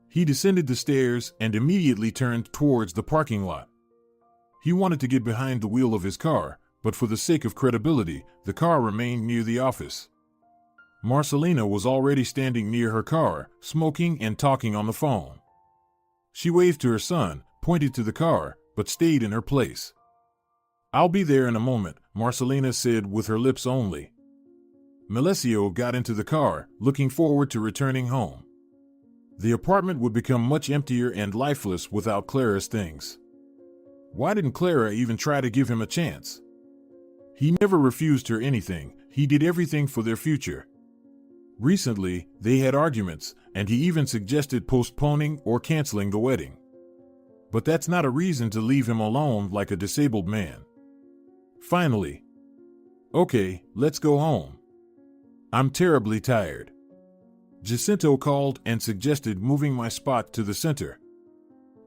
He descended the stairs and immediately turned towards the parking lot. He wanted to get behind the wheel of his car, but for the sake of credibility, the car remained near the office. Marcelina was already standing near her car, smoking and talking on the phone. She waved to her son, pointed to the car, but stayed in her place. I'll be there in a moment, Marcelina said with her lips only. Melesio got into the car, looking forward to returning home. The apartment would become much emptier and lifeless without Clara's things. Why didn't Clara even try to give him a chance? He never refused her anything, he did everything for their future. Recently, they had arguments, and he even suggested postponing or canceling the wedding. But that's not a reason to leave him alone like a disabled man. Finally. Okay, let's go home. I'm terribly tired. Jacinto called and suggested moving my spot to the center.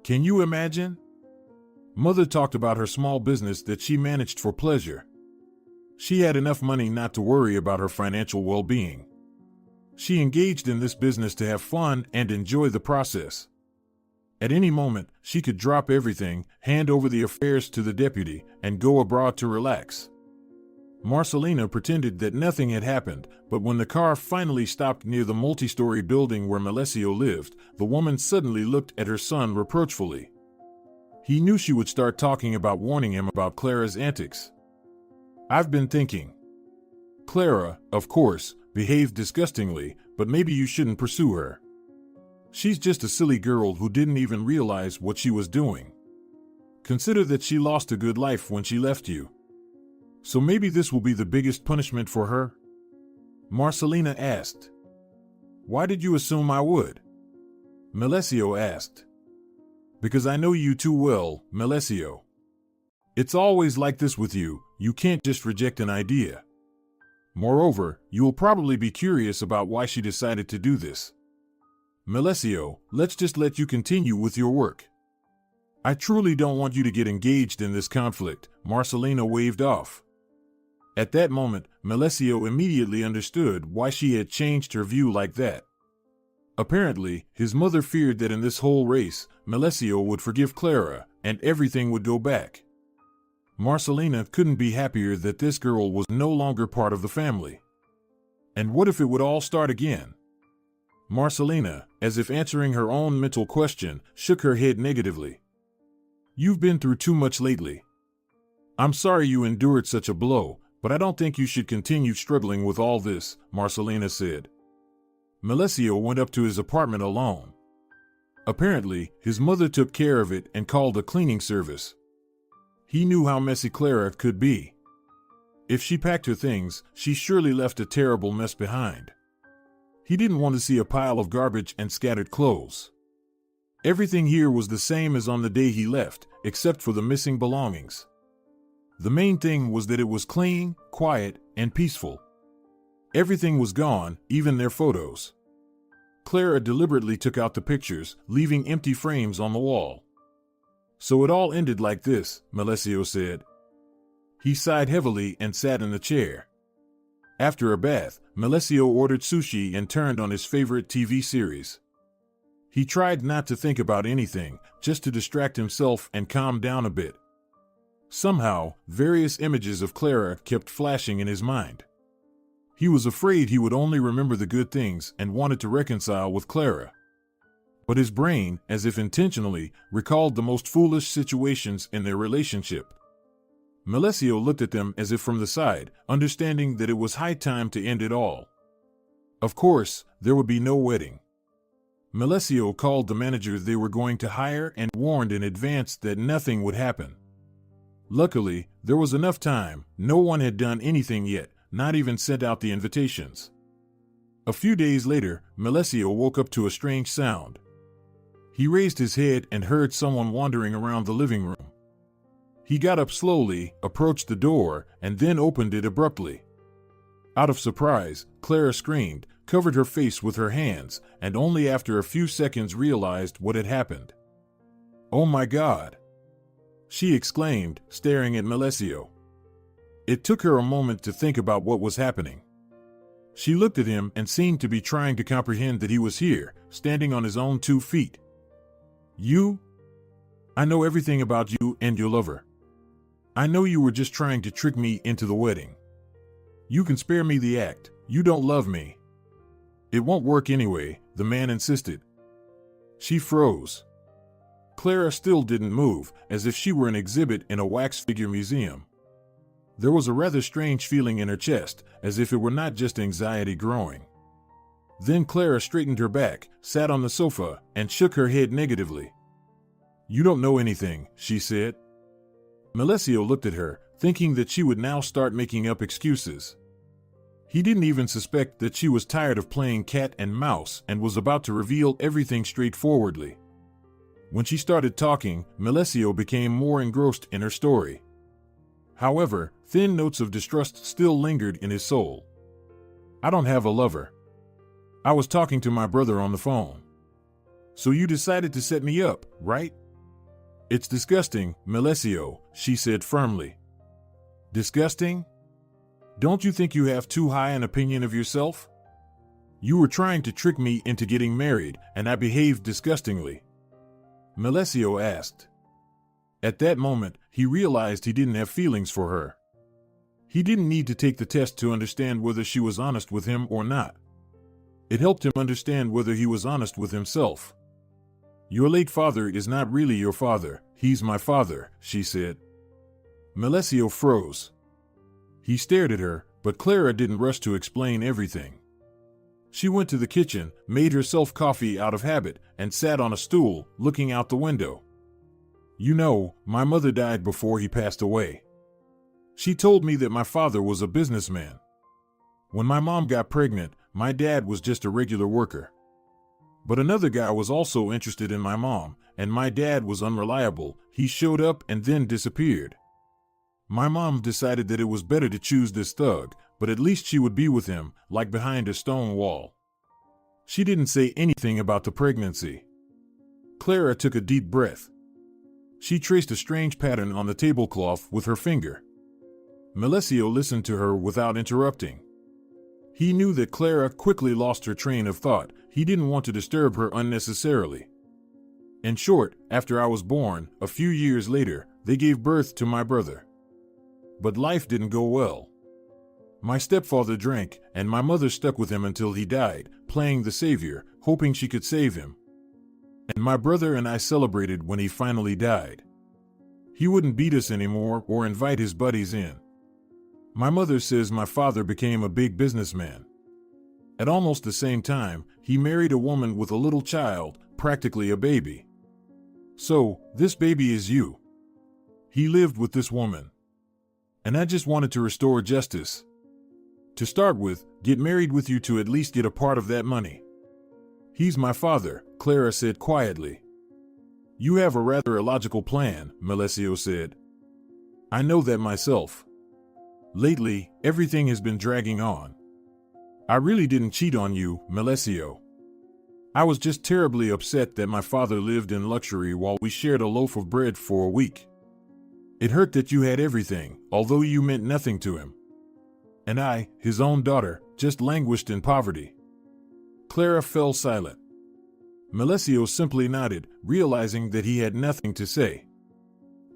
Can you imagine? Mother talked about her small business that she managed for pleasure. She had enough money not to worry about her financial well-being. She engaged in this business to have fun and enjoy the process. At any moment, she could drop everything, hand over the affairs to the deputy, and go abroad to relax. Marcelina pretended that nothing had happened, but when the car finally stopped near the multi-story building where Melesio lived, the woman suddenly looked at her son reproachfully. He knew she would start talking about warning him about Clara's antics. I've been thinking. Clara, of course, behaved disgustingly, but maybe you shouldn't pursue her. She's just a silly girl who didn't even realize what she was doing. Consider that she lost a good life when she left you. So maybe this will be the biggest punishment for her? Marcelina asked. Why did you assume I would? Melesio asked. Because I know you too well, Melesio. It's always like this with you, you can't just reject an idea. Moreover, you will probably be curious about why she decided to do this. Melesio, let's just let you continue with your work. I truly don't want you to get engaged in this conflict, Marcelina waved off. At that moment, Melesio immediately understood why she had changed her view like that. Apparently, his mother feared that in this whole race, Melesio would forgive Clara, and everything would go back. Marcelina couldn't be happier that this girl was no longer part of the family. And what if it would all start again? Marcelina, as if answering her own mental question, shook her head negatively. You've been through too much lately. I'm sorry you endured such a blow, but I don't think you should continue struggling with all this, Marcelina said. Melesio went up to his apartment alone. Apparently, his mother took care of it and called a cleaning service. He knew how messy Clara could be. If she packed her things, she surely left a terrible mess behind. He didn't want to see a pile of garbage and scattered clothes. Everything here was the same as on the day he left, except for the missing belongings. The main thing was that it was clean, quiet, and peaceful. Everything was gone, even their photos. Clara deliberately took out the pictures, leaving empty frames on the wall. So it all ended like this, Melesio said. He sighed heavily and sat in the chair. After a bath, Melesio ordered sushi and turned on his favorite TV series. He tried not to think about anything, just to distract himself and calm down a bit. Somehow, various images of Clara kept flashing in his mind. He was afraid he would only remember the good things and wanted to reconcile with Clara. But his brain, as if intentionally, recalled the most foolish situations in their relationship. Melesio looked at them as if from the side, understanding that it was high time to end it all. Of course, there would be no wedding. Melesio called the manager they were going to hire and warned in advance that nothing would happen. Luckily, there was enough time. No one had done anything yet, not even sent out the invitations. A few days later, Melesio woke up to a strange sound. He raised his head and heard someone wandering around the living room. He got up slowly, approached the door, and then opened it abruptly. Out of surprise, Clara screamed, covered her face with her hands, and only after a few seconds realized what had happened. "Oh my God!" she exclaimed, staring at Melesio. It took her a moment to think about what was happening. She looked at him and seemed to be trying to comprehend that he was here, standing on his own 2 feet. "You? I know everything about you and your lover. I know you were just trying to trick me into the wedding. You can spare me the act. You don't love me." "It won't work anyway," the man insisted. She froze. Clara still didn't move, as if she were an exhibit in a wax figure museum. There was a rather strange feeling in her chest, as if it were not just anxiety growing. Then Clara straightened her back, sat on the sofa, and shook her head negatively. "You don't know anything," she said. Melesio looked at her, thinking that she would now start making up excuses. He didn't even suspect that she was tired of playing cat and mouse and was about to reveal everything straightforwardly. When she started talking, Melesio became more engrossed in her story. However, thin notes of distrust still lingered in his soul. "I don't have a lover. I was talking to my brother on the phone. So you decided to set me up, right?" "It's disgusting, Melesio," she said firmly. "Disgusting? Don't you think you have too high an opinion of yourself? You were trying to trick me into getting married, and I behaved disgustingly?" Melesio asked. At that moment, he realized he didn't have feelings for her. He didn't need to take the test to understand whether she was honest with him or not. It helped him understand whether he was honest with himself. "Your late father is not really your father, he's my father," she said. Melesio froze. He stared at her, but Clara didn't rush to explain everything. She went to the kitchen, made herself coffee out of habit, and sat on a stool, looking out the window. "You know, my mother died before he passed away. She told me that my father was a businessman. When my mom got pregnant, my dad was just a regular worker. But another guy was also interested in my mom, and my dad was unreliable. He showed up and then disappeared. My mom decided that it was better to choose this thug, but at least she would be with him, like behind a stone wall. She didn't say anything about the pregnancy." Clara took a deep breath. She traced a strange pattern on the tablecloth with her finger. Melesio listened to her without interrupting. He knew that Clara quickly lost her train of thought. He didn't want to disturb her unnecessarily. "In short, after I was born, a few years later, they gave birth to my brother. But life didn't go well. My stepfather drank, and my mother stuck with him until he died, playing the savior, hoping she could save him. And my brother and I celebrated when he finally died. He wouldn't beat us anymore or invite his buddies in. My mother says my father became a big businessman. At almost the same time, he married a woman with a little child, practically a baby. So, this baby is you. He lived with this woman. And I just wanted to restore justice. To start with, get married with you to at least get a part of that money." "He's my father," Clara said quietly. "You have a rather illogical plan," Melesio said. "I know that myself. Lately, everything has been dragging on. I really didn't cheat on you, Melesio. I was just terribly upset that my father lived in luxury while we shared a loaf of bread for a week. It hurt that you had everything, although you meant nothing to him. And I, his own daughter, just languished in poverty." Clara fell silent. Melesio simply nodded, realizing that he had nothing to say.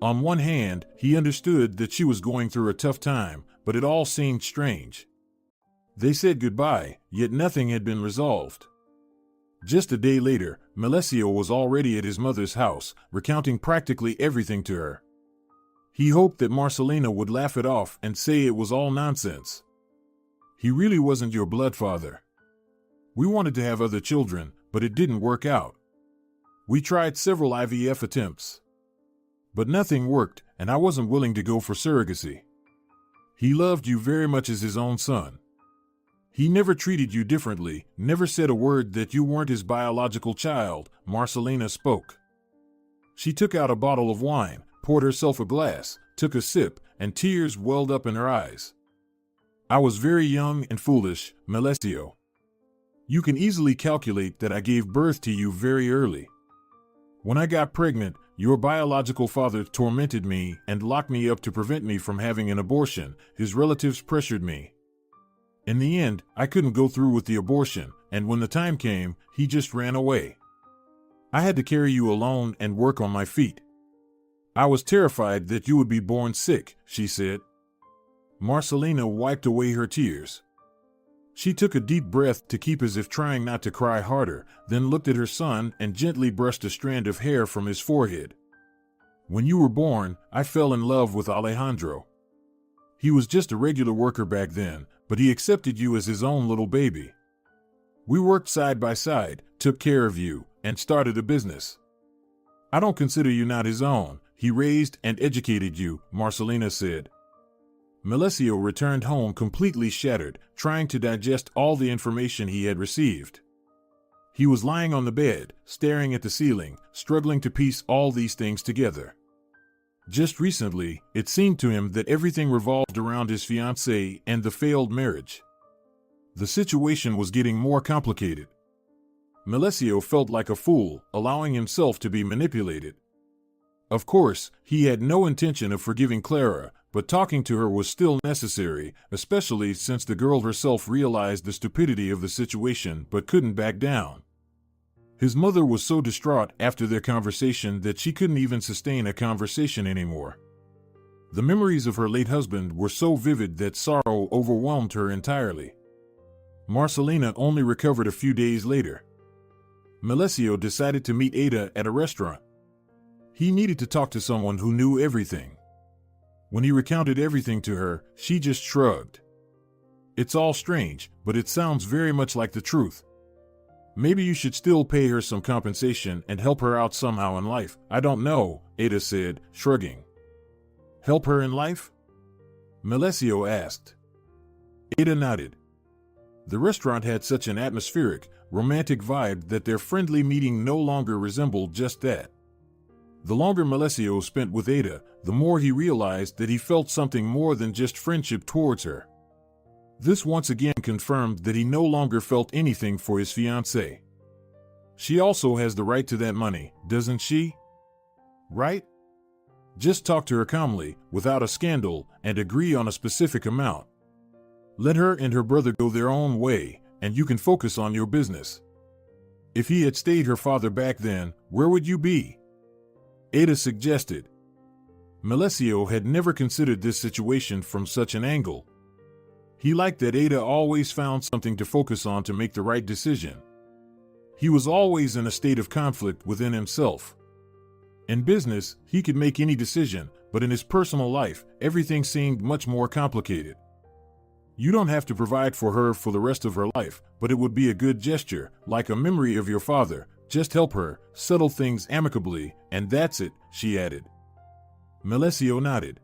On one hand, he understood that she was going through a tough time, but it all seemed strange. They said goodbye, yet nothing had been resolved. Just a day later, Melesio was already at his mother's house, recounting practically everything to her. He hoped that Marcelina would laugh it off and say it was all nonsense. "He really wasn't your blood father. We wanted to have other children, but it didn't work out. We tried several IVF attempts, but nothing worked, and I wasn't willing to go for surrogacy. He loved you very much as his own son. He never treated you differently, never said a word that you weren't his biological child," Marcelina spoke. She took out a bottle of wine, poured herself a glass, took a sip, and tears welled up in her eyes. "I was very young and foolish, Melesio. You can easily calculate that I gave birth to you very early. When I got pregnant, your biological father tormented me and locked me up to prevent me from having an abortion. His relatives pressured me. In the end, I couldn't go through with the abortion, and when the time came, he just ran away. I had to carry you alone and work on my feet. I was terrified that you would be born sick," she said. Marcelina wiped away her tears. She took a deep breath to keep as if trying not to cry harder, then looked at her son and gently brushed a strand of hair from his forehead. "When you were born, I fell in love with Alejandro. He was just a regular worker back then, but he accepted you as his own little baby. We worked side by side, took care of you, and started a business. I don't consider you not his own. He raised and educated you," Marcelina said. Melesio returned home completely shattered, trying to digest all the information he had received. He was lying on the bed, staring at the ceiling, struggling to piece all these things together. Just recently, it seemed to him that everything revolved around his fiancée and the failed marriage. The situation was getting more complicated. Melesio felt like a fool, allowing himself to be manipulated. Of course, he had no intention of forgiving Clara, but talking to her was still necessary, especially since the girl herself realized the stupidity of the situation but couldn't back down. His mother was so distraught after their conversation that she couldn't even sustain a conversation anymore. The memories of her late husband were so vivid that sorrow overwhelmed her entirely. Marcelina only recovered a few days later. Melesio decided to meet Ada at a restaurant. He needed to talk to someone who knew everything. When he recounted everything to her, she just shrugged. "It's all strange, but it sounds very much like the truth. Maybe you should still pay her some compensation and help her out somehow in life." "I don't know," Ada said, shrugging. "Help her in life?" Melesio asked. Ada nodded. The restaurant had such an atmospheric, romantic vibe that their friendly meeting no longer resembled just that. The longer Melesio spent with Ada, the more he realized that he felt something more than just friendship towards her. This once again confirmed that he no longer felt anything for his fiancée. "She also has the right to that money, doesn't she? Right? Just talk to her calmly, without a scandal, and agree on a specific amount. Let her and her brother go their own way, and you can focus on your business. If he had stayed her father back then, where would you be?" Ada suggested. Melesio had never considered this situation from such an angle. He liked that Ada always found something to focus on to make the right decision. He was always in a state of conflict within himself. In business, he could make any decision, but in his personal life, everything seemed much more complicated. "You don't have to provide for her for the rest of her life, but it would be a good gesture, like a memory of your father. Just help her, settle things amicably, and that's it," she added. Melesio nodded.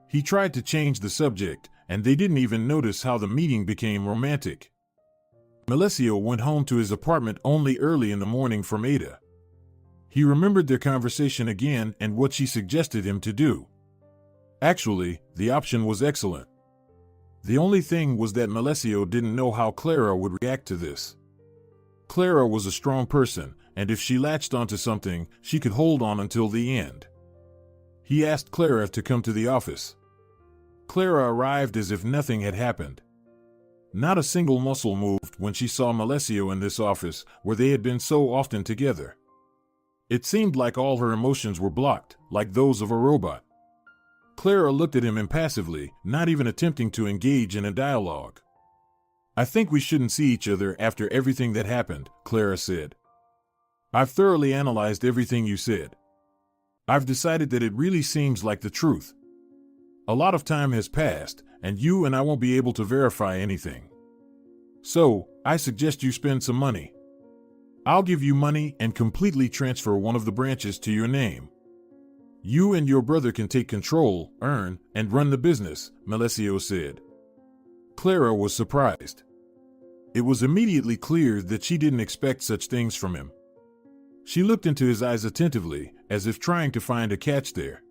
He tried to change the subject, and they didn't even notice how the meeting became romantic. Melesio went home to his apartment only early in the morning from Ada. He remembered their conversation again and what she suggested him to do. Actually, the option was excellent. The only thing was that Melesio didn't know how Clara would react to this. Clara was a strong person, and if she latched onto something, she could hold on until the end. He asked Clara to come to the office. Clara arrived as if nothing had happened. Not a single muscle moved when she saw Melesio in this office, where they had been so often together. It seemed like all her emotions were blocked, like those of a robot. Clara looked at him impassively, not even attempting to engage in a dialogue. "I think we shouldn't see each other after everything that happened," Clara said. "I've thoroughly analyzed everything you said. I've decided that it really seems like the truth. A lot of time has passed, and you and I won't be able to verify anything. So, I suggest you spend some money. I'll give you money and completely transfer one of the branches to your name. You and your brother can take control, earn, and run the business, Melesio said. Clara was surprised. It was immediately clear that she didn't expect such things from him. She looked into his eyes attentively, as if trying to find a catch there.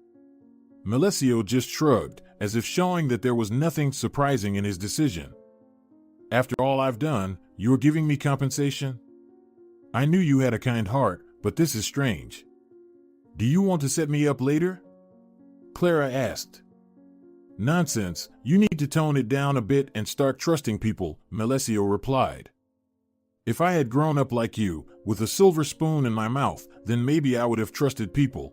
Melesio just shrugged, as if showing that there was nothing surprising in his decision. After all I've done, you're giving me compensation? I knew you had a kind heart, but this is strange. Do you want to set me up later? Clara asked. Nonsense, you need to tone it down a bit and start trusting people, Melesio replied. If I had grown up like you, with a silver spoon in my mouth, then maybe I would have trusted people.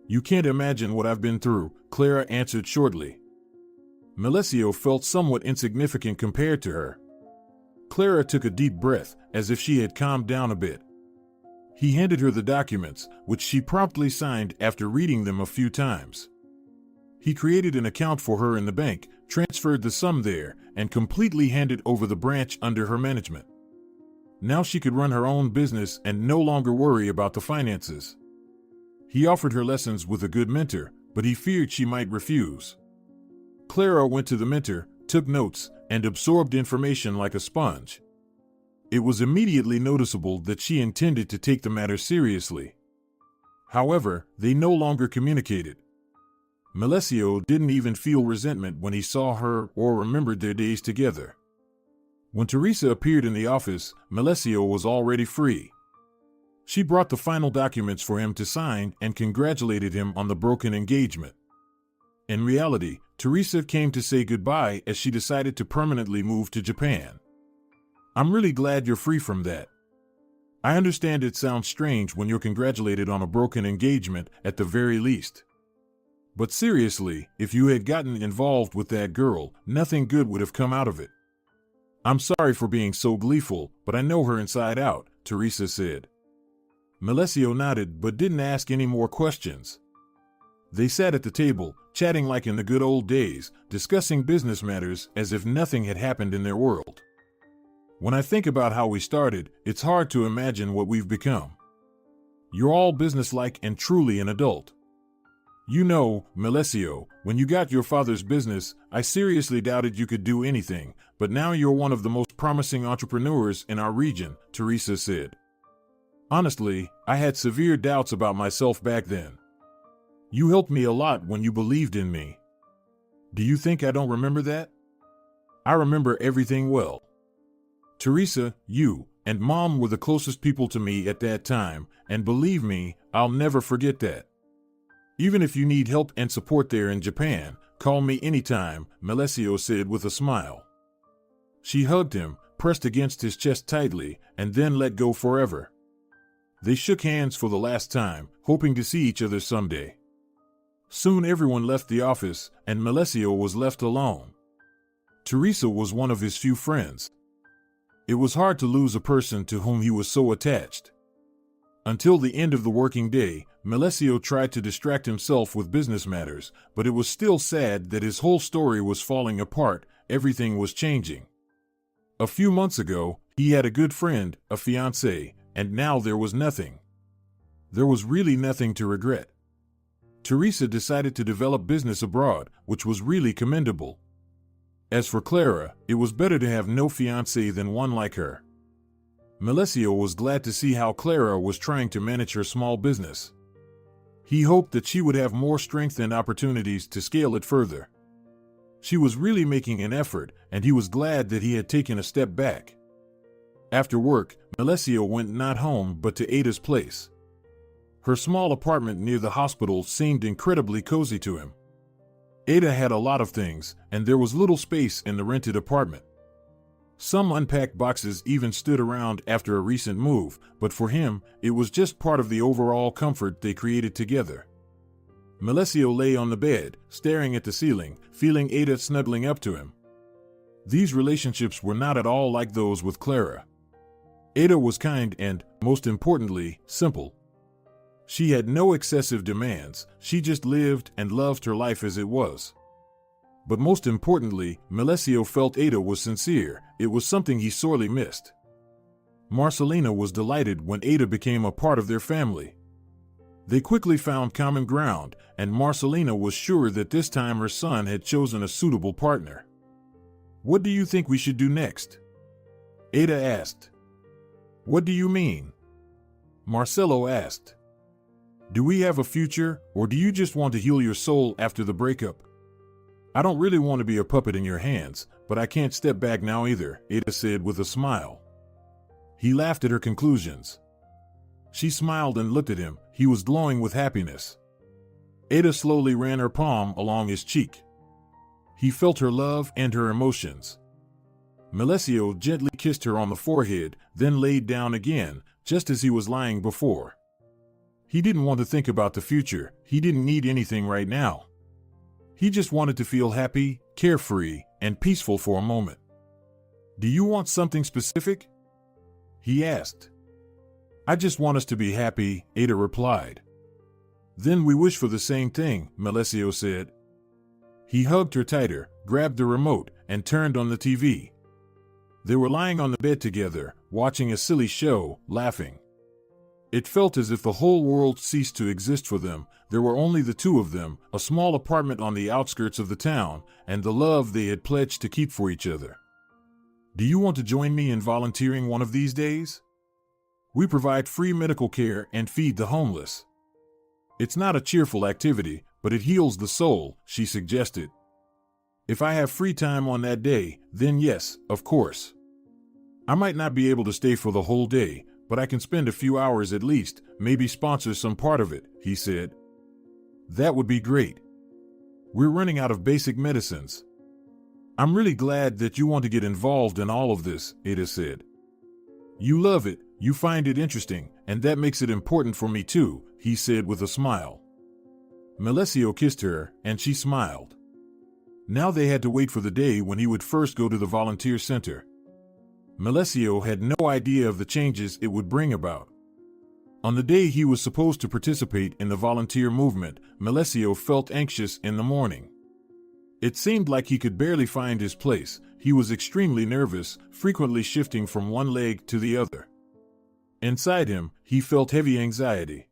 You can't imagine what I've been through, Clara answered shortly. Melesio felt somewhat insignificant compared to her. Clara took a deep breath, as if she had calmed down a bit. He handed her the documents, which she promptly signed after reading them a few times. He created an account for her in the bank, transferred the sum there, and completely handed over the branch under her management. Now she could run her own business and no longer worry about the finances. He offered her lessons with a good mentor, but he feared she might refuse. Clara went to the mentor, took notes, and absorbed information like a sponge. It was immediately noticeable that she intended to take the matter seriously. However, they no longer communicated. Melesio didn't even feel resentment when he saw her or remembered their days together. When Teresa appeared in the office, Melesio was already free. She brought the final documents for him to sign and congratulated him on the broken engagement. In reality, Teresa came to say goodbye as she decided to permanently move to Japan. I'm really glad you're free from that. I understand it sounds strange when you're congratulated on a broken engagement, at the very least. But seriously, if you had gotten involved with that girl, nothing good would have come out of it. I'm sorry for being so gleeful, but I know her inside out, Teresa said. Melesio nodded but didn't ask any more questions. They sat at the table, chatting like in the good old days, discussing business matters as if nothing had happened in their world. When I think about how we started, it's hard to imagine what we've become. You're all businesslike and truly an adult. You know, Melesio, when you got your father's business, I seriously doubted you could do anything, but now you're one of the most promising entrepreneurs in our region, Teresa said. Honestly, I had severe doubts about myself back then. You helped me a lot when you believed in me. Do you think I don't remember that? I remember everything well. Teresa, you, and Mom were the closest people to me at that time, and believe me, I'll never forget that. Even if you need help and support there in Japan, call me anytime, Melesio said with a smile. She hugged him, pressed against his chest tightly, and then let go forever. They shook hands for the last time, hoping to see each other someday. Soon everyone left the office, and Melesio was left alone. Teresa was one of his few friends. It was hard to lose a person to whom he was so attached. Until the end of the working day, Melesio tried to distract himself with business matters, but it was still sad that his whole story was falling apart, everything was changing. A few months ago, he had a good friend, a fiancé, and now there was nothing. There was really nothing to regret. Teresa decided to develop business abroad, which was really commendable. As for Clara, it was better to have no fiancé than one like her. Melesio was glad to see how Clara was trying to manage her small business. He hoped that she would have more strength and opportunities to scale it further. She was really making an effort, and he was glad that he had taken a step back. After work, Melesio went not home but to Ada's place. Her small apartment near the hospital seemed incredibly cozy to him. Ada had a lot of things, and there was little space in the rented apartment. Some unpacked boxes even stood around after a recent move, but for him, it was just part of the overall comfort they created together. Melesio lay on the bed, staring at the ceiling, feeling Ada snuggling up to him. These relationships were not at all like those with Clara. Ada was kind and, most importantly, simple. She had no excessive demands, she just lived and loved her life as it was. But most importantly, Melesio felt Ada was sincere. It was something he sorely missed. Marcelina was delighted when Ada became a part of their family. They quickly found common ground, and Marcelina was sure that this time her son had chosen a suitable partner. "What do you think we should do next?" Ada asked. "What do you mean?" Marcelo asked. "Do we have a future, or do you just want to heal your soul after the breakup?" "I don't really want to be a puppet in your hands, but I can't step back now either," Ada said with a smile. He laughed at her conclusions. She smiled and looked at him. He was glowing with happiness. Ada slowly ran her palm along his cheek. He felt her love and her emotions. Melesio gently kissed her on the forehead, then laid down again, just as he was lying before. He didn't want to think about the future. He didn't need anything right now. He just wanted to feel happy, carefree, and peaceful for a moment. "Do you want something specific?" he asked. "I just want us to be happy," Ada replied. "Then we wish for the same thing," Melesio said. He hugged her tighter, grabbed the remote, and turned on the TV. They were lying on the bed together, watching a silly show, laughing. It felt as if the whole world ceased to exist for them. There were only the two of them, a small apartment on the outskirts of the town, and the love they had pledged to keep for each other. "Do you want to join me in volunteering one of these days? We provide free medical care and feed the homeless. It's not a cheerful activity, but it heals the soul," she suggested. "If I have free time on that day, then yes, of course. I might not be able to stay for the whole day, but I can spend a few hours at least, maybe sponsor some part of it," he said. "That would be great. We're running out of basic medicines." "I'm really glad that you want to get involved in all of this," Ada said. "You love it, you find it interesting, and that makes it important for me too," he said with a smile. Melesio kissed her, and she smiled. Now they had to wait for the day when he would first go to the volunteer center. Melesio had no idea of the changes it would bring about. On the day he was supposed to participate in the volunteer movement, Melesio felt anxious in the morning. It seemed like he could barely find his place. He was extremely nervous, frequently shifting from one leg to the other. Inside him, he felt heavy anxiety.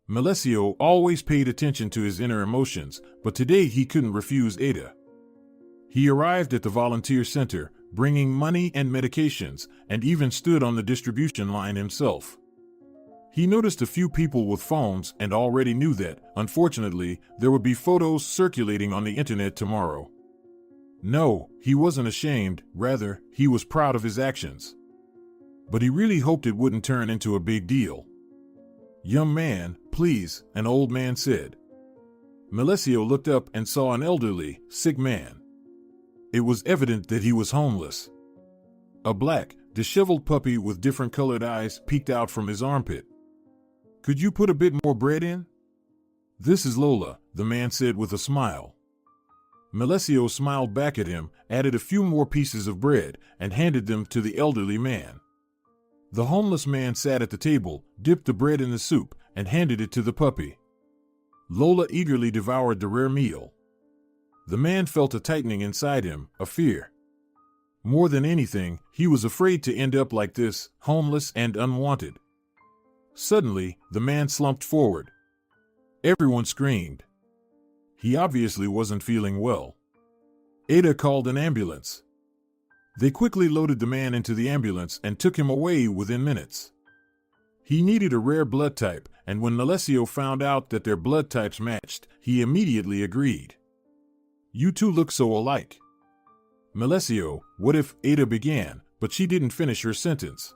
Melesio always paid attention to his inner emotions, but today he couldn't refuse Ada. He arrived at the volunteer center, bringing money and medications, and even stood on the distribution line himself. He noticed a few people with phones and already knew that, unfortunately, there would be photos circulating on the internet tomorrow. No, he wasn't ashamed, rather, he was proud of his actions. But he really hoped it wouldn't turn into a big deal. "Young man, please," an old man said. Melesio looked up and saw an elderly, sick man. It was evident that he was homeless. A black, disheveled puppy with different colored eyes peeked out from his armpit. "Could you put a bit more bread in?" "This is Lola," the man said with a smile. Melesio smiled back at him, added a few more pieces of bread, and handed them to the elderly man. The homeless man sat at the table, dipped the bread in the soup, and handed it to the puppy. Lola eagerly devoured the rare meal. The man felt a tightening inside him, a fear. More than anything, he was afraid to end up like this, homeless and unwanted. Suddenly, the man slumped forward. Everyone screamed. He obviously wasn't feeling well. Ada called an ambulance. They quickly loaded the man into the ambulance and took him away within minutes. He needed a rare blood type, and when Melesio found out that their blood types matched, he immediately agreed. "You two look so alike." "Melesio, what if," Ada began, but she didn't finish her sentence.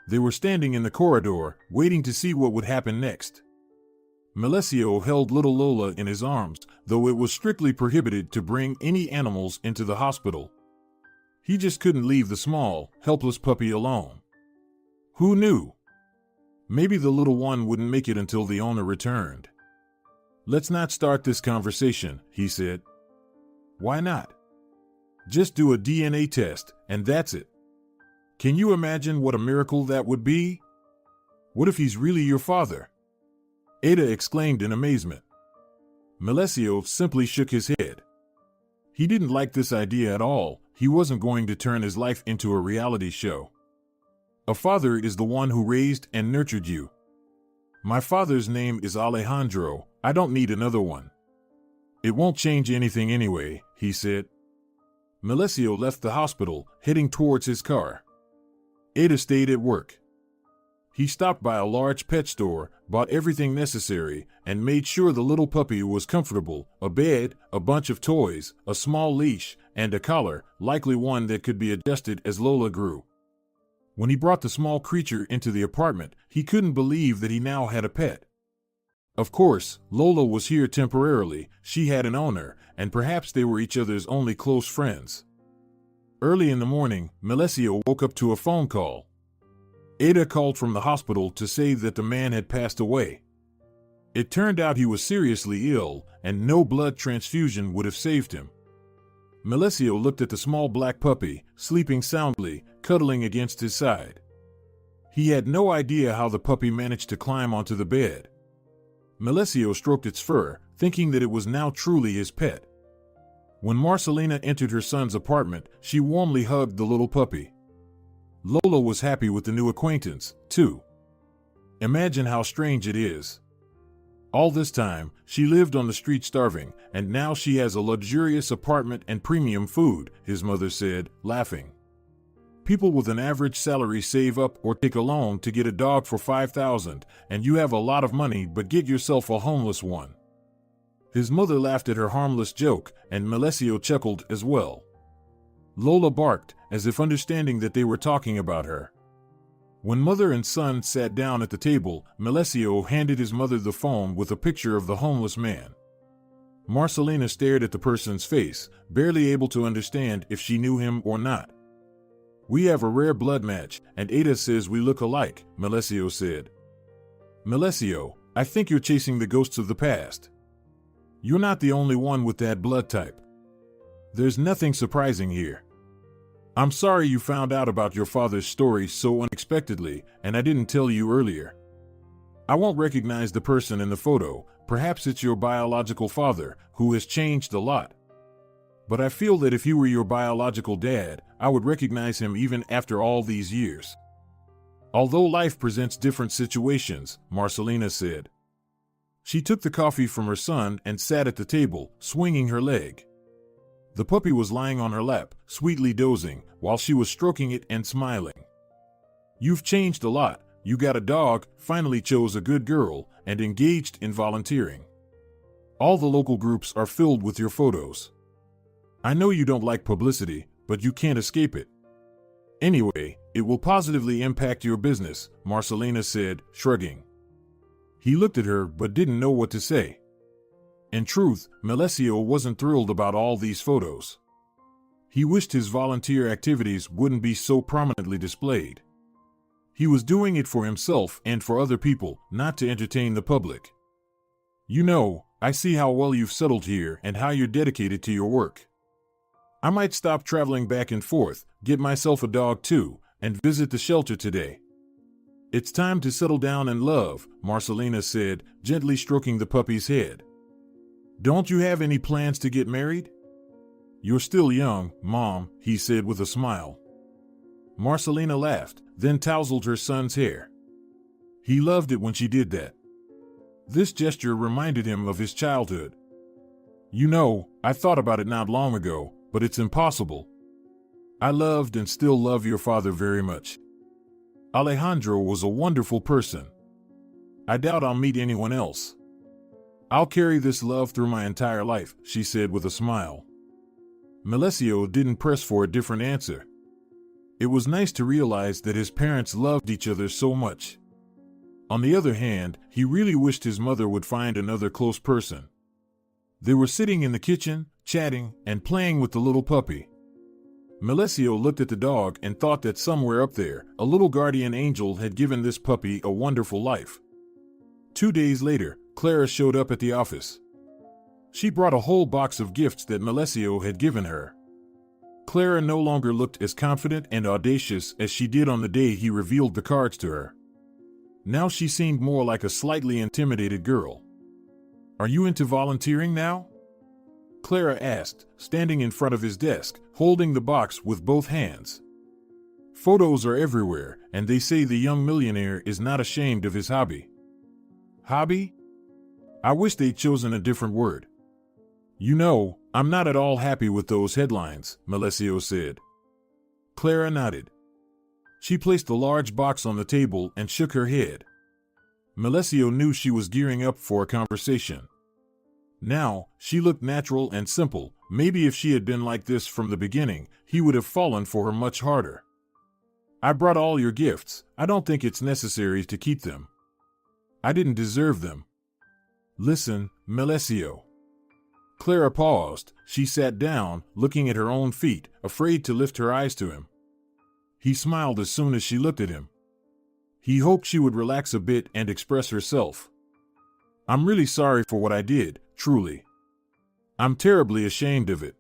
They were standing in the corridor, waiting to see what would happen next. Melesio held little Lola in his arms, though it was strictly prohibited to bring any animals into the hospital. He just couldn't leave the small, helpless puppy alone. Who knew? Maybe the little one wouldn't make it until the owner returned. "Let's not start this conversation," he said. "Why not? Just do a DNA test, and that's it. Can you imagine what a miracle that would be? What if he's really your father?" Ada exclaimed in amazement. Melesio simply shook his head. He didn't like this idea at all. He wasn't going to turn his life into a reality show. A father is the one who raised and nurtured you. My father's name is Alejandro. I don't need another one. It won't change anything anyway, he said. Melesio left the hospital, heading towards his car. Ada stayed at work. He stopped by a large pet store, bought everything necessary, and made sure the little puppy was comfortable: a bed, a bunch of toys, a small leash, and a collar, likely one that could be adjusted as Lola grew. When he brought the small creature into the apartment, he couldn't believe that he now had a pet. Of course, Lola was here temporarily, she had an owner, and perhaps they were each other's only close friends. Early in the morning, Melesio woke up to a phone call. Ada called from the hospital to say that the man had passed away. It turned out he was seriously ill, and no blood transfusion would have saved him. Melesio looked at the small black puppy, sleeping soundly, cuddling against his side. He had no idea how the puppy managed to climb onto the bed. Melesio stroked its fur, thinking that it was now truly his pet. When Marcelina entered her son's apartment, she warmly hugged the little puppy. Lola was happy with the new acquaintance, too. Imagine how strange it is. All this time, she lived on the street starving, and now she has a luxurious apartment and premium food, his mother said, laughing. People with an average salary save up or take a loan to get a dog for $5,000, and you have a lot of money but get yourself a homeless one. His mother laughed at her harmless joke, and Melesio chuckled as well. Lola barked, as if understanding that they were talking about her. When mother and son sat down at the table, Melesio handed his mother the phone with a picture of the homeless man. Marcelina stared at the person's face, barely able to understand if she knew him or not. "We have a rare blood match, and Ada says we look alike," Melesio said. "Melesio, I think you're chasing the ghosts of the past. You're not the only one with that blood type. There's nothing surprising here. I'm sorry you found out about your father's story so unexpectedly, and I didn't tell you earlier. I won't recognize the person in the photo. Perhaps it's your biological father, who has changed a lot. But I feel that if he were your biological dad, I would recognize him even after all these years. Although life presents different situations," Marcelina said. She took the coffee from her son and sat at the table, swinging her leg. The puppy was lying on her lap, sweetly dozing, while she was stroking it and smiling. "You've changed a lot. You got a dog, finally chose a good girl, and engaged in volunteering. All the local groups are filled with your photos. I know you don't like publicity, but you can't escape it. Anyway, it will positively impact your business," Marcelina said, shrugging. He looked at her but didn't know what to say. In truth, Melesio wasn't thrilled about all these photos. He wished his volunteer activities wouldn't be so prominently displayed. He was doing it for himself and for other people, not to entertain the public. "You know, I see how well you've settled here and how you're dedicated to your work. I might stop traveling back and forth, get myself a dog too, and visit the shelter today. It's time to settle down and love," Marcelina said, gently stroking the puppy's head. "Don't you have any plans to get married?" "You're still young, Mom," he said with a smile. Marcelina laughed, then tousled her son's hair. He loved it when she did that. This gesture reminded him of his childhood. "You know, I thought about it not long ago, but it's impossible. I loved and still love your father very much. Alejandro was a wonderful person. I doubt I'll meet anyone else. I'll carry this love through my entire life," she said with a smile. Melesio didn't press for a different answer. It was nice to realize that his parents loved each other so much. On the other hand, he really wished his mother would find another close person. They were sitting in the kitchen, chatting, and playing with the little puppy. Melesio looked at the dog and thought that somewhere up there, a little guardian angel had given this puppy a wonderful life. 2 days later, Clara showed up at the office. She brought a whole box of gifts that Melesio had given her. Clara no longer looked as confident and audacious as she did on the day he revealed the cards to her. Now she seemed more like a slightly intimidated girl. "Are you into volunteering now?" Clara asked, standing in front of his desk, holding the box with both hands. Photos are everywhere, and they say the young millionaire is not ashamed of his hobby. Hobby? I wish they'd chosen a different word. You know, I'm not at all happy with those headlines, Melesio said. Clara nodded. She placed the large box on the table and shook her head. Melesio knew she was gearing up for a conversation. Now, she looked natural and simple. Maybe if she had been like this from the beginning, he would have fallen for her much harder. I brought all your gifts. I don't think it's necessary to keep them. I didn't deserve them. Listen, Melesio. Clara paused. She sat down, looking at her own feet, afraid to lift her eyes to him. He smiled as soon as she looked at him. He hoped she would relax a bit and express herself. I'm really sorry for what I did, truly. I'm terribly ashamed of it.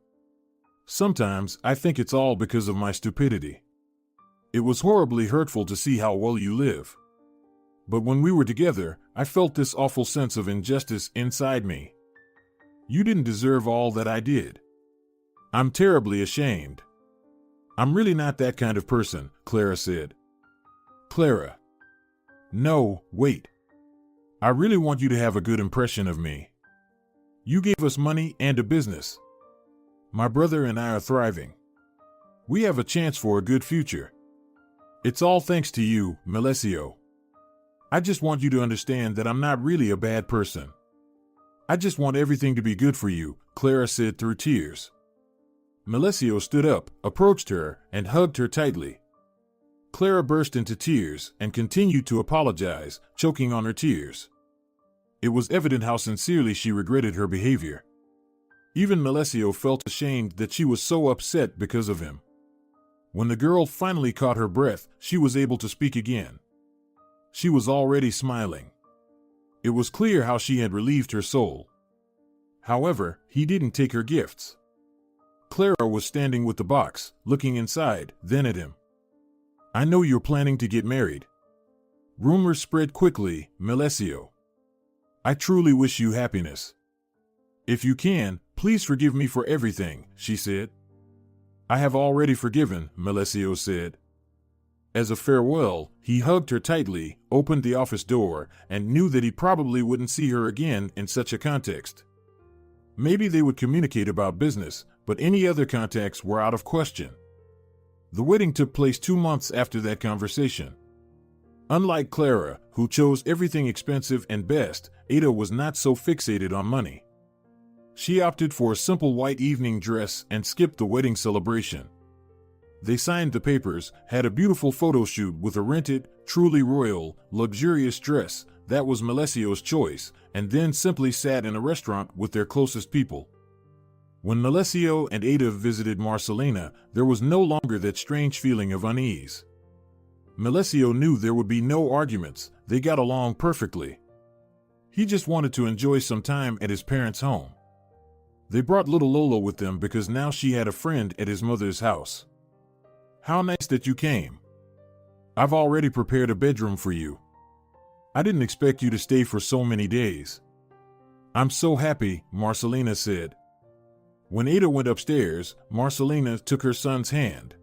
Sometimes I think it's all because of my stupidity. It was horribly hurtful to see how well you live. But when we were together, I felt this awful sense of injustice inside me. You didn't deserve all that I did. I'm terribly ashamed. I'm really not that kind of person, Clara said. Clara. No, wait. I really want you to have a good impression of me. You gave us money and a business. My brother and I are thriving. We have a chance for a good future. It's all thanks to you, Melesio. I just want you to understand that I'm not really a bad person. I just want everything to be good for you, Clara said through tears. Melesio stood up, approached her, and hugged her tightly. Clara burst into tears and continued to apologize, choking on her tears. It was evident how sincerely she regretted her behavior. Even Melesio felt ashamed that she was so upset because of him. When the girl finally caught her breath, she was able to speak again. She was already smiling. It was clear how she had relieved her soul. However, he didn't take her gifts. Clara was standing with the box, looking inside, then at him. I know you're planning to get married. Rumors spread quickly, Melesio. I truly wish you happiness. If you can, please forgive me for everything, she said. I have already forgiven, Melesio said. As a farewell, he hugged her tightly, opened the office door, and knew that he probably wouldn't see her again in such a context. Maybe they would communicate about business, but any other contacts were out of question. The wedding took place 2 months after that conversation. Unlike Clara, who chose everything expensive and best, Ada was not so fixated on money. She opted for a simple white evening dress and skipped the wedding celebration. They signed the papers, had a beautiful photo shoot with a rented, truly royal, luxurious dress that was Melesio's choice, and then simply sat in a restaurant with their closest people. When Melesio and Ada visited Marcelina, there was no longer that strange feeling of unease. Melesio knew there would be no arguments, they got along perfectly. He just wanted to enjoy some time at his parents' home. They brought little Lola with them because now she had a friend at his mother's house. How nice that you came. I've already prepared a bedroom for you. I didn't expect you to stay for so many days. I'm so happy, Marcelina said. When Ada went upstairs, Marcelina took her son's hand.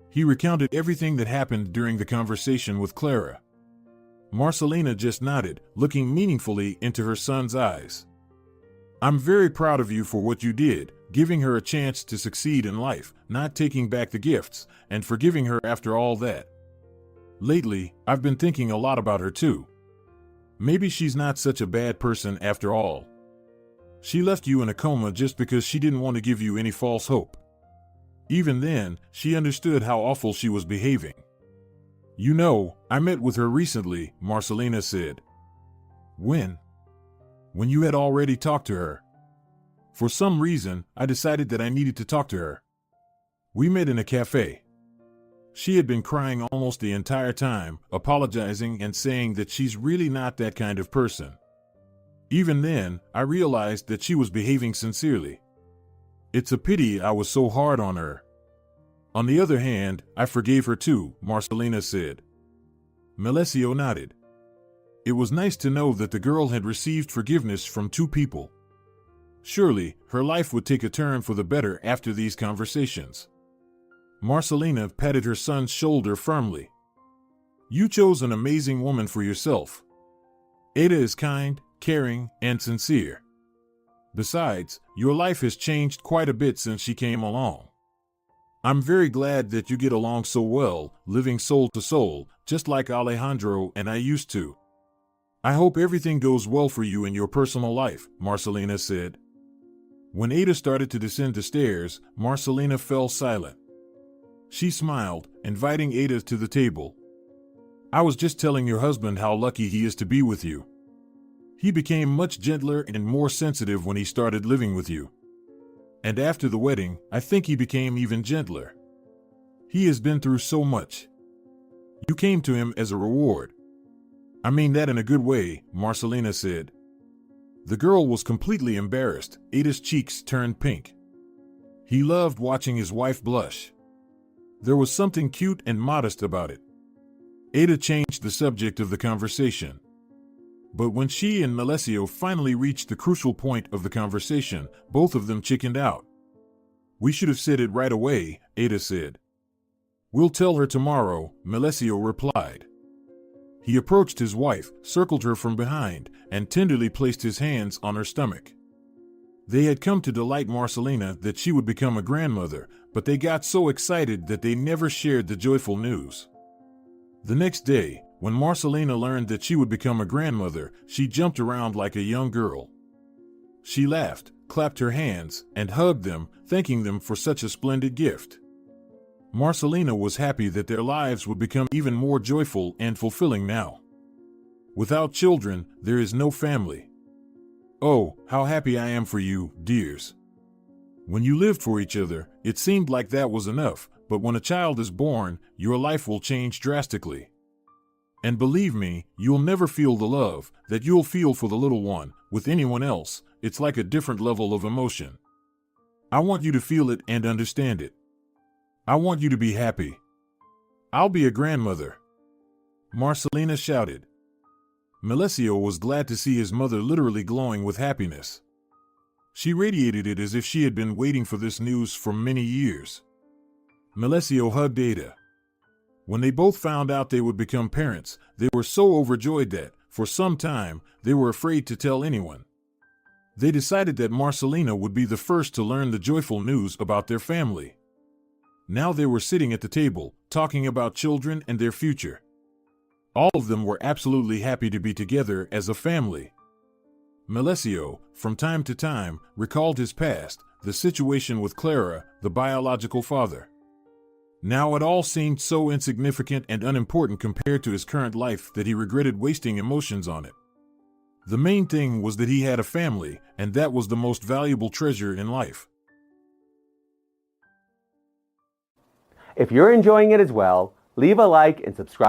He recounted everything that happened during the conversation with Clara. Marcelina just nodded, looking meaningfully into her son's eyes. I'm very proud of you for what you did, giving her a chance to succeed in life, not taking back the gifts, and forgiving her after all that. Lately, I've been thinking a lot about her too. Maybe she's not such a bad person after all. She left you in a coma just because she didn't want to give you any false hope. Even then, she understood how awful she was behaving. You know, I met with her recently, Marcelina said. When? When you had already talked to her. For some reason, I decided that I needed to talk to her. We met in a cafe. She had been crying almost the entire time, apologizing and saying that she's really not that kind of person. Even then, I realized that she was behaving sincerely. It's a pity I was so hard on her. On the other hand, I forgave her too, Marcelina said. Melesio nodded. It was nice to know that the girl had received forgiveness from 2 people. Surely, her life would take a turn for the better after these conversations. Marcelina patted her son's shoulder firmly. You chose an amazing woman for yourself. Ada is kind, caring, and sincere. Besides, your life has changed quite a bit since she came along. I'm very glad that you get along so well, living soul to soul, just like Alejandro and I used to. I hope everything goes well for you in your personal life, Marcelina said. When Ada started to descend the stairs, Marcelina fell silent. She smiled, inviting Ada to the table. I was just telling your husband how lucky he is to be with you. He became much gentler and more sensitive when he started living with you. And after the wedding, I think he became even gentler. He has been through so much. You came to him as a reward. I mean that in a good way, Marcelina said. The girl was completely embarrassed. Ada's cheeks turned pink. He loved watching his wife blush. There was something cute and modest about it. Ada changed the subject of the conversation. But when she and Melesio finally reached the crucial point of the conversation, both of them chickened out. We should have said it right away, Ada said. We'll tell her tomorrow, Melesio replied. He approached his wife, circled her from behind, and tenderly placed his hands on her stomach. They had come to delight Marcelina that she would become a grandmother, but they got so excited that they never shared the joyful news. The next day, when Marcelina learned that she would become a grandmother, she jumped around like a young girl. She laughed, clapped her hands, and hugged them, thanking them for such a splendid gift. Marcelina was happy that their lives would become even more joyful and fulfilling now. Without children, there is no family. Oh, how happy I am for you, dears. When you lived for each other, it seemed like that was enough, but when a child is born, your life will change drastically. And believe me, you'll never feel the love that you'll feel for the little one with anyone else. It's like a different level of emotion. I want you to feel it and understand it. I want you to be happy. I'll be a grandmother. Marcelina shouted. Melesio was glad to see his mother literally glowing with happiness. She radiated it as if she had been waiting for this news for many years. Melesio hugged Ada. When they both found out they would become parents, they were so overjoyed that, for some time, they were afraid to tell anyone. They decided that Marcelina would be the first to learn the joyful news about their family. Now they were sitting at the table, talking about children and their future. All of them were absolutely happy to be together as a family. Melesio, from time to time, recalled his past, the situation with Clara, the biological father. Now it all seemed so insignificant and unimportant compared to his current life that he regretted wasting emotions on it. The main thing was that he had a family, and that was the most valuable treasure in life. If you're enjoying it as well, leave a like and subscribe.